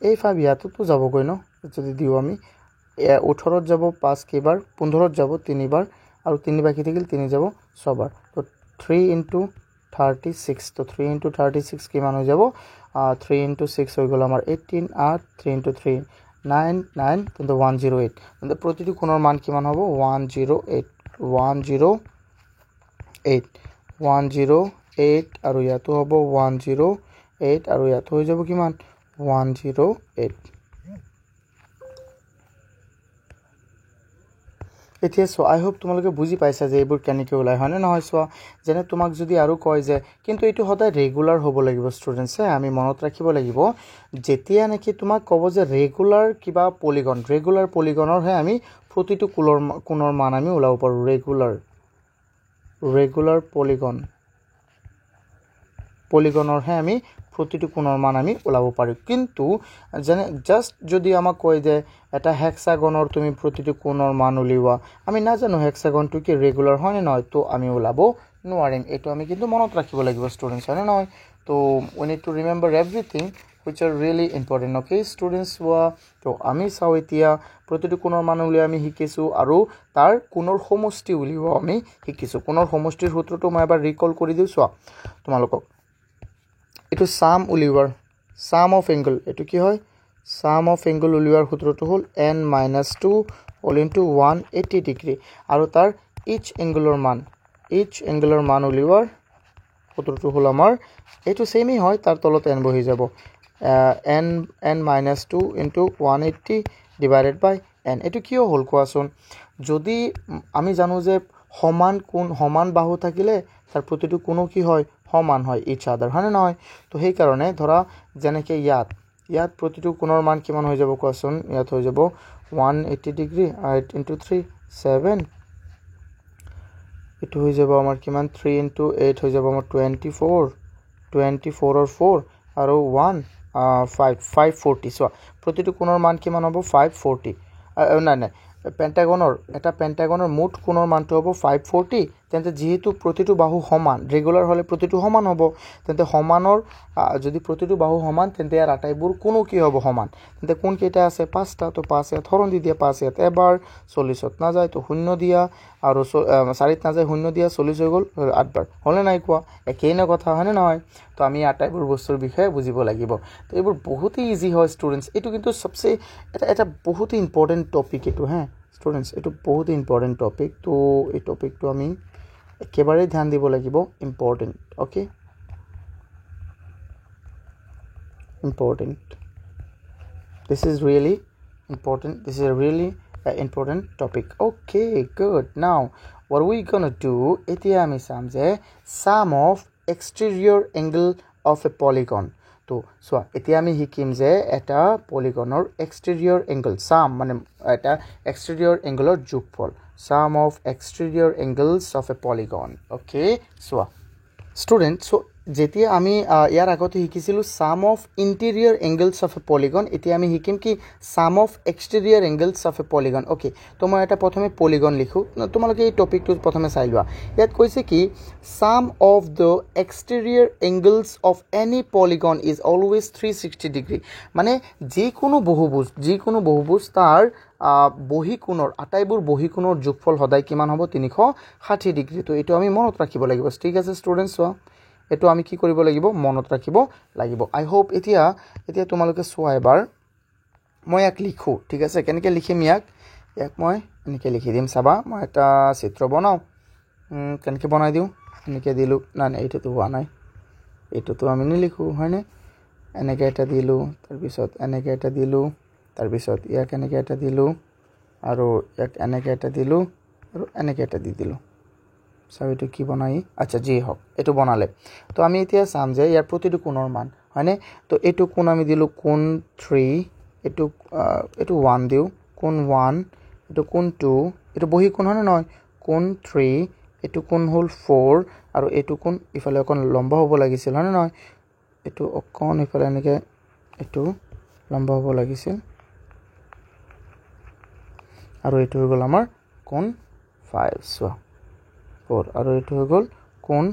এই 5 ইয়াতো তো যাবগৈ ন যদি দিও আমি 18 ত যাব 5 কেবাৰ 15 ত যাব 3 বাৰ আৰু 3 বাকি থাকিল 3 যাব 6 বাৰ তো 3 * 36 তো 3 * 36 কিমান হৈ যাব 3 * 6 হৈ গল আমাৰ 18 8 3 * 3 9 কিন্তু 108 কিন্তু প্ৰতিটো কোণৰ মান কিমান হ'ব 108 আৰু ইয়াতো হ'ব 108 আৰু ইয়াতো হৈ যাব কিমান 108 এতিয়া সো আই হোপ তোমালোকে বুজি পাইছা যে এইবোৰ কেনেকৈ ওলাই হয় না নহয় সো যেনে তোমাক যদি আৰু কয় যে কিন্তু এটো সদায় ৰেগুলাৰ হ'ব লাগিব ষ্টুডেন্টছে আমি মনত ৰাখিব লাগিব যেতিয়া নেকি তোমাক ক'ব যে ৰেগুলাৰ কিবা ৰেগুলাৰ পলিগনৰ হে আমি প্ৰতিটো কোণৰ মান আমি ওলাব পাৰো ৰেগুলাৰ পলিগনৰ হে আমি প্ৰতিটো কোণৰ মান আমি ওলাব পাৰো কিন্তু যেনে জাস্ট যদি আমাক কয় যে এটা হেক্সাগনৰ তুমি প্ৰতিটো কোণৰ মান উলিওৱা আমি না জানো হেক্সাগনটো কি ৰেগুলাৰ হয় নে নহয় তো আমি ওলাব নোৱাৰিম এটো আমি কিন্তু মনত ৰাখিব লাগিব ষ্টুডেন্টস হয় নে নহয় তো we need to remember everything which are really important okay students তো আমি চাও এতিয়া প্ৰতিটো কোণৰ মান উলিয়াই আমি শিকিছো আৰু তাৰ কোণৰ সমষ্টি উলিওৱা আমি শিকিছো কোণৰ সমষ্টিৰ সূত্ৰটো মই এবাৰ ৰিকল কৰি দিও চোৱা তোমালোকক এটো সাম উলিওৱাৰ সাম অফ এংগল এটো কি হয় সাম অফ এংগল উলিওৱাৰ সূত্ৰটো হল n - 2 whole into 180 ডিগ্ৰী আৰু তাৰ ইচ এংগলৰ মান উলিওৱাৰ সূত্ৰটো হল আমাৰ এটো সেমই হয় তাৰ তলত n বহি যাব n - 2 into 180 divided by n এটো কিয় হল কোৱাচোন যদি আমি জানো যে সমান বাহু থাকিলে তাৰ প্ৰতিটো কোণ কি হয় সমান হয় ইচ আদাৰ হয় না নহয় তো সেই কাৰণে ধৰা যেনেকৈ ইয়াত প্ৰতিটো কোণৰ মান কিমান হৈ যাব কোৱাচোন ইয়াত হৈ যাব 180 ডিগ্ৰী 8 into 3 7 এটো হৈ যাব আমাৰ কিমান 3 into 8 হৈ যাব আমাৰ 24 ৰ 4 আৰু 1 540 সো প্ৰতিটো কোণৰ মান কিমান হ'ব 540 নাই পেন্টাগনৰ মুঠ কোণৰ মানটো হ'ব 540 তেন্তে যেহেতু প্ৰতিটো বাহু সমান ৰেগুলাৰ হ'লে প্ৰতিটো সমান হ'ব তেন্তে সমানৰ যদি প্ৰতিটো বাহু সমান তেন্তে ইয়াৰ আটাইবোৰ কোনো কি হ'ব সমান তেন্তে কোন কেইটা আছে 5টা তো 5 ইয়াত হৰণ দি দিয়া 5 ইয়াত এবাৰ 40ত নাযায় তো 0 দিয়া আৰু 4ত নাযায় 0 দিয়া 40 হৈ গ'ল 8 বাৰ হ'লে নাই কোৱা একেই না কথা হয়নে নহয় তো আমি আটাইবোৰ বস্তুৰ বিষয়ে বুজিব লাগিব তো এইবোৰ বহুত ইজি হয় ষ্টুডেন্টস এটো কিন্তু সবচে এটা বহুত ইম্পৰ্টেন্ট টপিক এটো হ্যাঁ ষ্টুডেন্টস এটো বহুত ইম্পৰ্টেন্ট টপিক তো এই টপিকটো আমি একেবাৰে ধ্যান দিব লাগিব important okay important this is really important this is a really important topic okay good now what are we gonna do এতিয়া আমি চাম যে sum of exterior angle of a polygon তো সোয়া এতিয়া আমি শিকিম যে এটা পলিগনৰ exterior angle sum মানে এটা exterior angle ৰ যোগফল sum of exterior angles of a polygon okay soya student so যেতিয়া আমি ইয়াৰ আগতে শিকিছিলো sum of interior angles of a polygon এতিয়া আমি শিকিম কি sum of exterior angles of a polygon okay তো মই এটা প্ৰথমে polygon লিখো তোমালোকে এই টপিকটো প্ৰথমে চাই লোৱা ইয়াত কৈছে কি sum of the exterior angles of any polygon is always 360 degree মানে যিকোনো বহুভুজ তাৰ বহিকোণৰ আটাইবোৰ বহিকোণৰ যোগফল সদায় কিমান হ'ব 360 ডিগ্ৰী তো এটো আমি মনত ৰাখিব লাগিব ঠিক আছে ষ্টুডেন্টস এটো আমি কি কৰিব লাগিব মনত ৰাখিব লাগিব আই হোপ এতিয়া তোমালোকে সোৱা এবাৰ মই এক লিখো ঠিক আছে কেনেকৈ লিখিম ইয়াক মই এনেকৈ লিখি দিম চাবা মই এটা চিত্ৰ বনাও কেনেকৈ বনাই দিও এনেকৈ দিলো না এইটো হোৱা নাই এইটো আমি নিলিখো হয়নে এনেকৈ এটা দিলো তাৰ পিছত এনেকৈ এটা দিলো তাৰ পিছত ইয়াক এনেকৈ এটা দিলো আৰু ইয়াক এনেকৈ এটা দিলো আৰু এনেকৈ এটা দি দিলো সাবিটো কি বনাই আচ্ছা জি হক এটো বনালে তো আমি এতিয়া চাম যে ইয়াৰ প্ৰতিটো কোণৰ মান হয়নে তো এটো কোণ আমি দিলো কোণ 3 এটো 1 দিও কোণ 1 এটো কোণ 2 এটো বহি কোণ হয় নহয় কোণ 3 এটো কোণ হল 4 আৰু এটো কোণ ইফালে অকন লম্বা হ'ব লাগিছিল হয় নহয় এটো অকন ইফালে এনেকে এটো লম্বা হ'ব লাগিছিল আৰু এটো হৈ গল আমাৰ কোণ 5 সো 4 আৰু এটো হৈ গল কোণ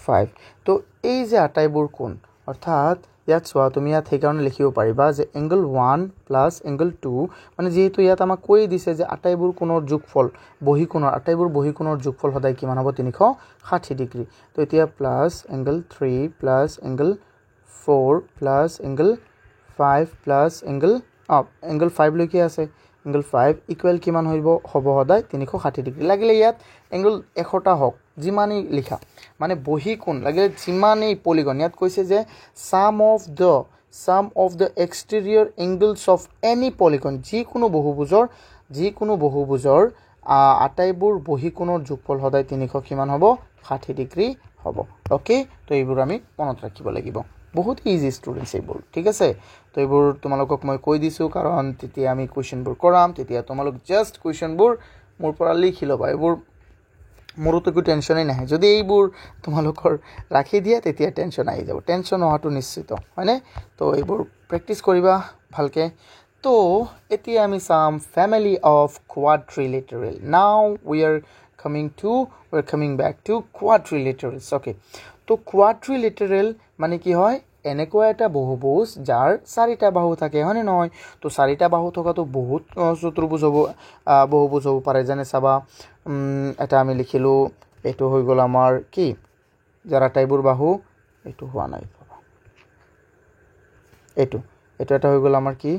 5 তো এই যে আটাইবোৰ কোণ অৰ্থাৎ ইয়াত সোৱা তুমি ইয়াত হেকাৰণে লিখিব পাৰিবা যে এংগল 1 প্লাস এংগল 2 মানে যেহেতু ইয়াত আমাক কৈ দিছে যে আটাইবোৰ কোণৰ যোগফল আটাইবোৰ বহিকোণৰ যোগফল সদায় কিমান হ'ব 360 ডিগ্ৰী তো এতিয়া plus angle 3 plus angle 4 plus angle 5 plus angle 5 লৈকে আছে এংগল 5 ইকুৱেল কিমান হ'ব সদায় 360 ডিগ্ৰী লাগিলে ইয়াত এংগল 100টা হওক যিমানেই লিখা মানে বহিকোণ লাগিলে যিমানেই পলিগন ইয়াত কৈছে যে sum of the exterior angles of any polygon যিকোনো বহুভুজৰ আটাইবোৰ বহিকোণৰ যোগফল সদায় 300 কিমান হ'ব 60 ডিগ্ৰী হ'ব ওকে তো এইবোৰ আমি মনত ৰাখিব লাগিব বহুত ইজি ষ্টুডেন্টস এইবোৰ ঠিক আছে তো এইবোৰ তোমালোকক মই কৈ দিছো কাৰণ তেতিয়া আমি কোৱেশ্চনবোৰ কৰাম তেতিয়া তোমালোক জাস্ট কোৱেশ্চনবোৰ মোৰ পৰা লিখি লবা এইবোৰ মোৰতো কোনো টেনচনই নাই যদি এইবোৰ তোমালোকৰ ৰাখি দিয়া তেতিয়া টেনচন আহি যাব টেনচন হোৱাটো নিশ্চিত হয়নে তো এইবোৰ প্ৰেক্টিস কৰিবা ভালকে তো এতিয়া আমি চাম family of quadrilateral now we are coming back to quadrilaterals okay তো quadrilateral মানে কি হয় এনেকুৱা এটা বহুভুজ যাৰ চাৰিটা বাহু থাকে হয়নে নহয় তো চাৰিটা বাহু থকাটো বহুত চতুৰ্ভুজ হ'ব বহুভুজ হ'ব পাৰে যেনে চাবা এটা আমি লিখিলো এটো হৈ গল আমাৰ কি যাৰ আটাইবোৰ বাহু এটো হোৱা নাই এটো এটা হৈ গল আমাৰ কি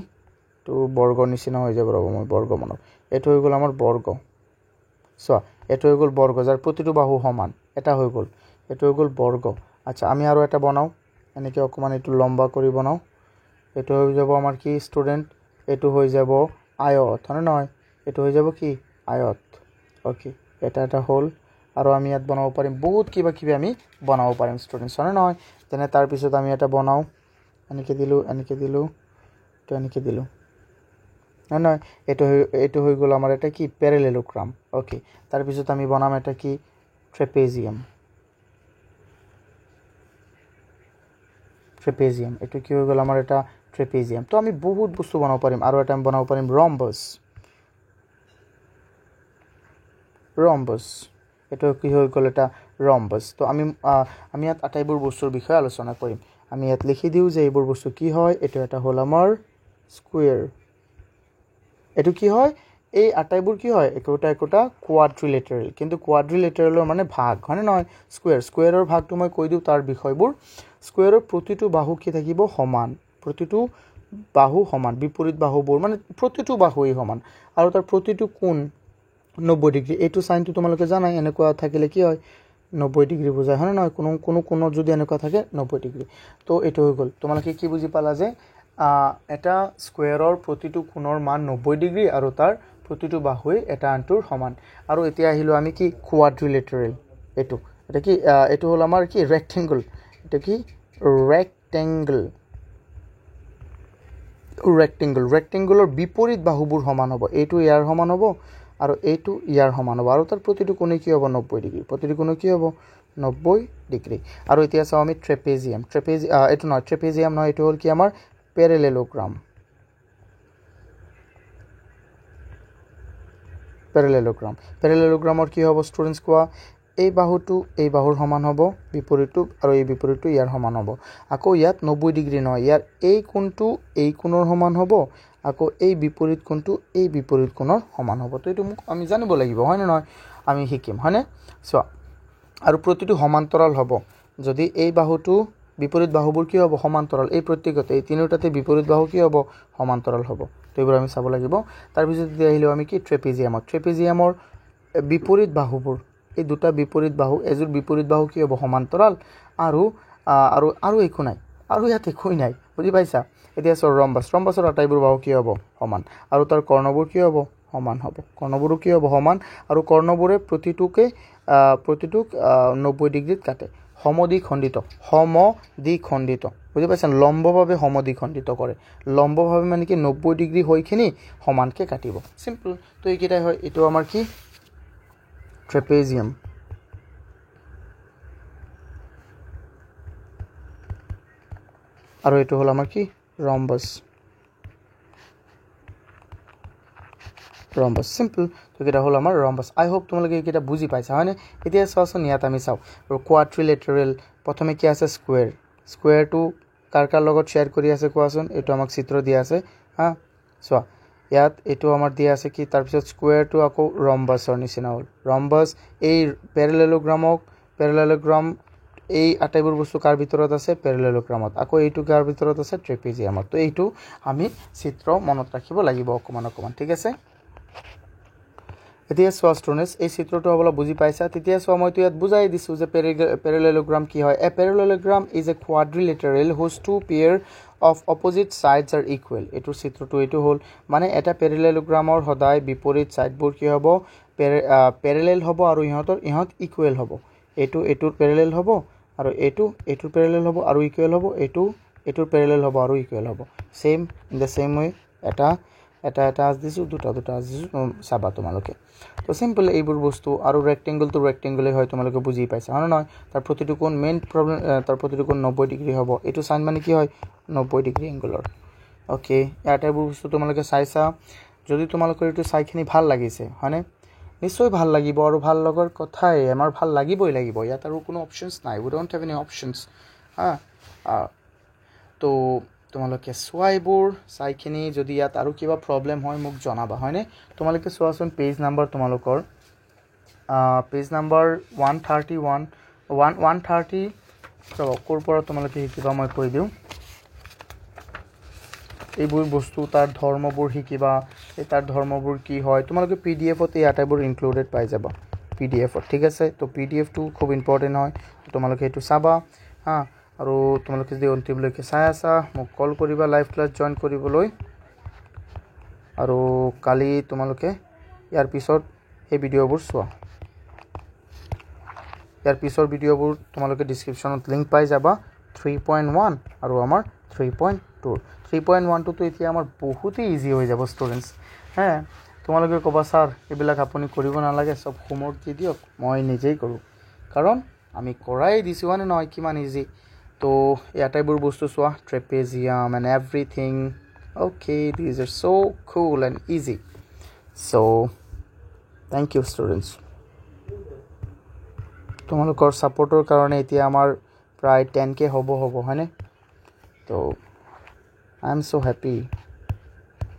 তো বৰ্গ নিচিনা হৈ যাব ৰব মই বৰ্গ মানক এটো হৈ গল আমাৰ বৰ্গ সো এটো হৈ গল বৰ্গ যাৰ প্ৰতিটো বাহু সমান এটা হৈ গল এটো হৈ গল বৰ্গ আচ্ছা আমি আৰু এটা বনাও এনেকৈ অকমান এটো লম্বা কৰি বনাও এটো হৈ যাব আমাৰ কি ষ্টুডেন্ট এটো হৈ যাব আয়ত হয় নহয় এটো হৈ যাব কি আয়ত ওকে এটা হল আৰু আমি ইয়াত বনাব পাৰিম বহুত কিবা আমি বনাব পাৰিম ষ্টুডেন্টস হয় নহয় তেনে তাৰ পিছত আমি এটা বনাও এনেকৈ দিলো তো এনেকৈ দিলো নহয় এটো হৈ গল আমাৰ এটা কি প্যাৰালেলোগ্ৰাম ওকে তাৰ পিছত আমি বনাম এটা কি ট্ৰেপেজিয়াম এটো কি হৈ গল আমাৰ এটা ট্ৰেপেজিয়াম তো আমি বহুত বস্তু বনাব পাৰিম আৰু এটা আমি বনাব পাৰিম ৰম্বাস এইটো কি হৈ গ'ল এটা ৰম্বাছ তো আমি ইয়াত আটাইবোৰ বস্তুৰ বিষয়ে আলোচনা কৰিম আমি ইয়াত লিখি দিওঁ যে এইবোৰ বস্তু কি হয় এইটো এটা হ'ল আমাৰ স্কুৱেৰ এইটো কি হয় এই আটাইবোৰ কি হয় একোটা কোৱাড্ৰিলেটাৰেল কিন্তু কোৱাড্ৰিলেটাৰেলৰ মানে ভাগ হয়নে নহয় স্কুৱেৰৰ ভাগটো মই কৈ দিওঁ তাৰ বিষয়বোৰ স্কুৱেৰৰ প্ৰতিটো বাহু কি থাকিব সমান প্ৰতিটো বাহু সমান বিপৰীত বাহুবোৰ মানে প্ৰতিটো বাহুই সমান আৰু তাৰ প্ৰতিটো কোণ 90 ডিগ্ৰী এইটো সাইনটো তোমালোকে জানাই এনেকুৱা থাকিলে কি হয় 90 ডিগ্ৰী বুজায় হয় নহয় কোনো কোণত যদি এনেকুৱা থাকে 90 ডিগ্ৰী তো এইটো হৈ গ'ল তোমালোকে কি বুজি পালা যে এটা স্কুৱেৰৰ প্ৰতিটো কোণৰ মান 90 ডিগ্ৰী আৰু তাৰ প্ৰতিটো বাহুই এটা আনটোৰ সমান আৰু এতিয়া আহিলো আমি কি কোৱাড্ৰিলেটাৰেল এটা কি এইটো হ'ল আমাৰ কি ৰেক্টেংগল এটা কি ৰেক্টেংগলৰ বিপৰীত বাহুবোৰ সমান হ'ব এইটো ইয়াৰ সমান হ'ব আৰু এইটো ইয়াৰ সমান হ'ব আৰু তাৰ প্ৰতিটো কোণে কি হ'ব 90 ডিগ্ৰী প্ৰতিটো কোণে কি হ'ব 90 ডিগ্ৰী আৰু এতিয়া চাও আমি ট্ৰেপেজিয়াম এইটো নহয় ট্ৰেপেজিয়াম নহয় এইটো হ'ল কি আমাৰ পেৰেলেলোগ্ৰামৰ কি হ'ব ষ্টুডেণ্টছ কোৱা এই বাহুটো এই বাহুৰ সমান হ'ব বিপৰীতটো আৰু এই বিপৰীতটো ইয়াৰ সমান হ'ব আকৌ ইয়াত 90 ডিগ্ৰী নহয় ইয়াৰ এই কোণটো এই কোণৰ সমান হ'ব আকৌ এই বিপৰীত কোণটো এই বিপৰীত কোণৰ সমান হ'ব তো এইটো আমি জানিব লাগিব হয় না নহয় আমি শিকিম হয়নে চোৱা আৰু প্ৰতিটো সমান্তৰাল হ'ব যদি এই বাহুটো বিপৰীত বাহুবোৰ কি হ'ব সমান্তৰাল এই প্ৰত্যেকতে এই তিনিটাতে বিপৰীত বাহু কি হ'ব সমান্তৰাল হ'ব তো এইবোৰ আমি চাব লাগিব তাৰ পিছত আহিলো আমি কি ট্ৰেপেজিয়ামৰ বিপৰীত বাহুবোৰ এই দুটা বিপৰীত বাহু এজোৰ বিপৰীত বাহু কি হ'ব সমান্তৰাল আৰু একো নাই আৰু ইয়াত একোই নাই বুজি পাইছা এতিয়া ৰম্বাছৰ আটাইবোৰ বাহু কি হ'ব সমান আৰু তাৰ কৰ্ণবোৰ কি হ'ব সমান হ'ব কৰ্ণবোৰো কি হ'ব সমান আৰু কৰ্ণবোৰে প্ৰতিটোক 90 ডিগ্ৰীত কাটে সমদ্বিখণ্ডিত বুজি পাইছা লম্বভাৱে সমদ্বিখণ্ডিত কৰে লম্বভাৱে মানে কি 90 ডিগ্ৰী হৈখিনি সমানকে কাটিব সিম্পল তো এইকেইটাই হয় এইটো আমাৰ কি ট্ৰেপেজিয়াম আৰু এইটো হ'ল আমাৰ কি ৰম্বাছ সিম্পল তো এটা হ'ল আমাৰ ৰম্বাছ আই হোপ তোমালোকে এইকেইটা বুজি পাইছা হয়নে এতিয়া চোৱাচোন ইয়াত আমি চাওঁ কোৱাড্ৰিলেটাৰেল প্ৰথমে কি আছে স্কুৱেৰটো কাৰ লগত শ্বেয়াৰ কৰি আছে কোৱাচোন এইটো আমাক চিত্ৰ দিয়া আছে হা চোৱা ইয়াত এইটো আমাৰ দিয়া আছে কি তাৰপিছত স্কুৱেৰটো আকৌ ৰম্বাছৰ নিচিনা হ'ল ৰম্বাছ এই পেৰেলেলোগ্ৰাম এই আটাইবোৰ বস্তু কাৰ ভিতৰত আছে পেৰেলেলোগ্ৰামত আকৌ এইটো কাৰ ভিতৰত আছে ট্ৰেপেজিয়ামত তো এইটো আমি চিত্ৰ মনত ৰাখিব লাগিব অকমান ঠিক আছে এতিয়া চোৱা ষ্টুডেণ্টছ এই চিত্ৰটো হ'বলৈ বুজি পাইছা তেতিয়া চোৱা মইতো ইয়াত বুজাই দিছোঁ যে পেৰেলেলোগ্ৰাম কি হয় a parallelogram is a quadrilateral whose two pair of opposite sides are equal এইটো চিত্ৰটো এইটো হ'ল মানে এটা পেৰেলেলোগ্ৰামৰ সদায় বিপৰীত ছাইডবোৰ কি হ'ব পেৰেলেল হ'ব আৰু ইহঁত ইকুৱেল হ'ব এইটোৰ পেৰেলেল হ'ব আৰু এইটোৰ পেৰেলেল হ'ব আৰু ইকুৱেল হ'ব এইটোৰ পেৰেলেল হ'ব আৰু ইকুৱেল হ'ব সেম ইন দ্য সেম ৱে এটা আজ দিছোঁ দুটা আজ দিছোঁ চাবা তোমালোকে তো সিম্পল এইবোৰ বস্তু আৰু ৰেক্টেংগলে হয় তোমালোকে বুজি পাইছা হয় নহয় তাৰ প্ৰতিটো কোণ মেইন প্ৰব্লেম তাৰ প্ৰতিটো কোণ 90 ডিগ্ৰী হ'ব এইটো সাইন মানে কি হয় 90 ডিগ্ৰী এংগলৰ ওকে এইবোৰ বস্তু তোমালোকে চাইছা যদি তোমালোকৰ এইটো চাইখিনি ভাল লাগিছে হয়নে নিশ্চয় ভাল লাগিব আৰু ভাল লগাৰ কথাই আমাৰ ভাল লাগিবই ইয়াত আৰু কোনো অপচনছ নাই উই ডোন্ট হেভ এনি অপচনছ তো তোমালোকে চোৱা এইবোৰ চাইখিনি যদি ইয়াত আৰু কিবা প্ৰব্লেম হয় মোক জনাবা হয়নে তোমালোকে চোৱাচোন পেজ নাম্বাৰ তোমালোকৰ পেজ নাম্বাৰ 130 ক'ৰ পৰা তোমালোকে শিকিবা মই কৈ দিওঁ এইবোৰ বস্তু তাৰ ধৰ্মবোৰ শিকিবা তাৰ ধৰ্মবোৰ কি হয় তোমালোকে পিডিএফত এই আটাইবোৰ ইনক্লুডেড পাই যাবা পিডিএফত ঠিক আছে তো পিডিএফটো খুব ইম্পৰ্টেণ্ট হয় তোমালোকে এইটো চাবা হা আৰু তোমালোকে যদি অন্তিমলৈকে চাই আছা মোক কল কৰিবা লাইভ ক্লাছ জইন কৰিবলৈ আৰু কালি তোমালোকে ইয়াৰ পিছত এই ভিডিঅ'বোৰ চোৱা ইয়াৰ পিছৰ ভিডিঅ'বোৰ তোমালোকে ডেসক্ৰিপচনত লিংক পাই যাবা 3.1 আৰু আমাৰ 3.2 3.1 তো এতিয়া আমাৰ বহুতেই ইজি হৈ যাব ষ্টুডেণ্টছ হ্যাঁ তোমালোকে ক'বা ছাৰ এইবিলাক আপুনি কৰিব নালাগে সব হোমৱৰ্ক দি দিয়ক মই নিজেই কৰোঁ কাৰণ আমি কৰাই দিছোঁ মানে নহয় কিমান ইজি তো এই আটাইবোৰ বস্তু চোৱা trapezium and everything okay these are so cool and easy so thank you students তোমালোকৰ ছাপোৰ্টৰ কাৰণে এতিয়া আমাৰ প্ৰায় 10K হ'ব হয়নে তো আই এম ছ' হেপ্পী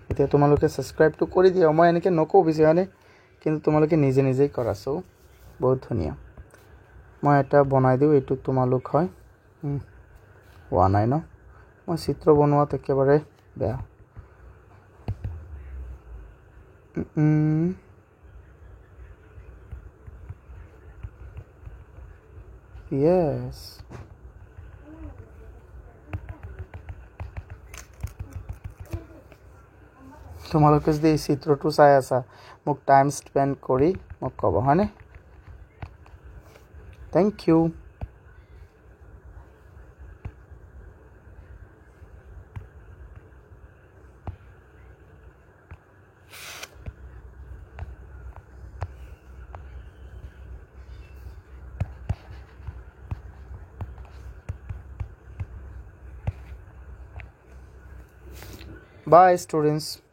এতিয়া তোমালোকে ছাবস্ক্ৰাইবটো কৰি দিয়া মই এনেকৈ নকওঁ বেছি হয়নে কিন্তু তোমালোকে নিজে নিজেই কৰা চ' বহুত ধুনীয়া মই এটা বনাই দিওঁ এইটো তোমালোক হয় হোৱা নাই ন মই চিত্ৰ বনোৱাত একেবাৰে বেয়া Yes. তোমালোকে যদি এই চিত্ৰটো চাই আছা মোক টাইম স্পেণ্ড কৰি মোক ক'ব হয়নে থেংক ইউ Bye, students.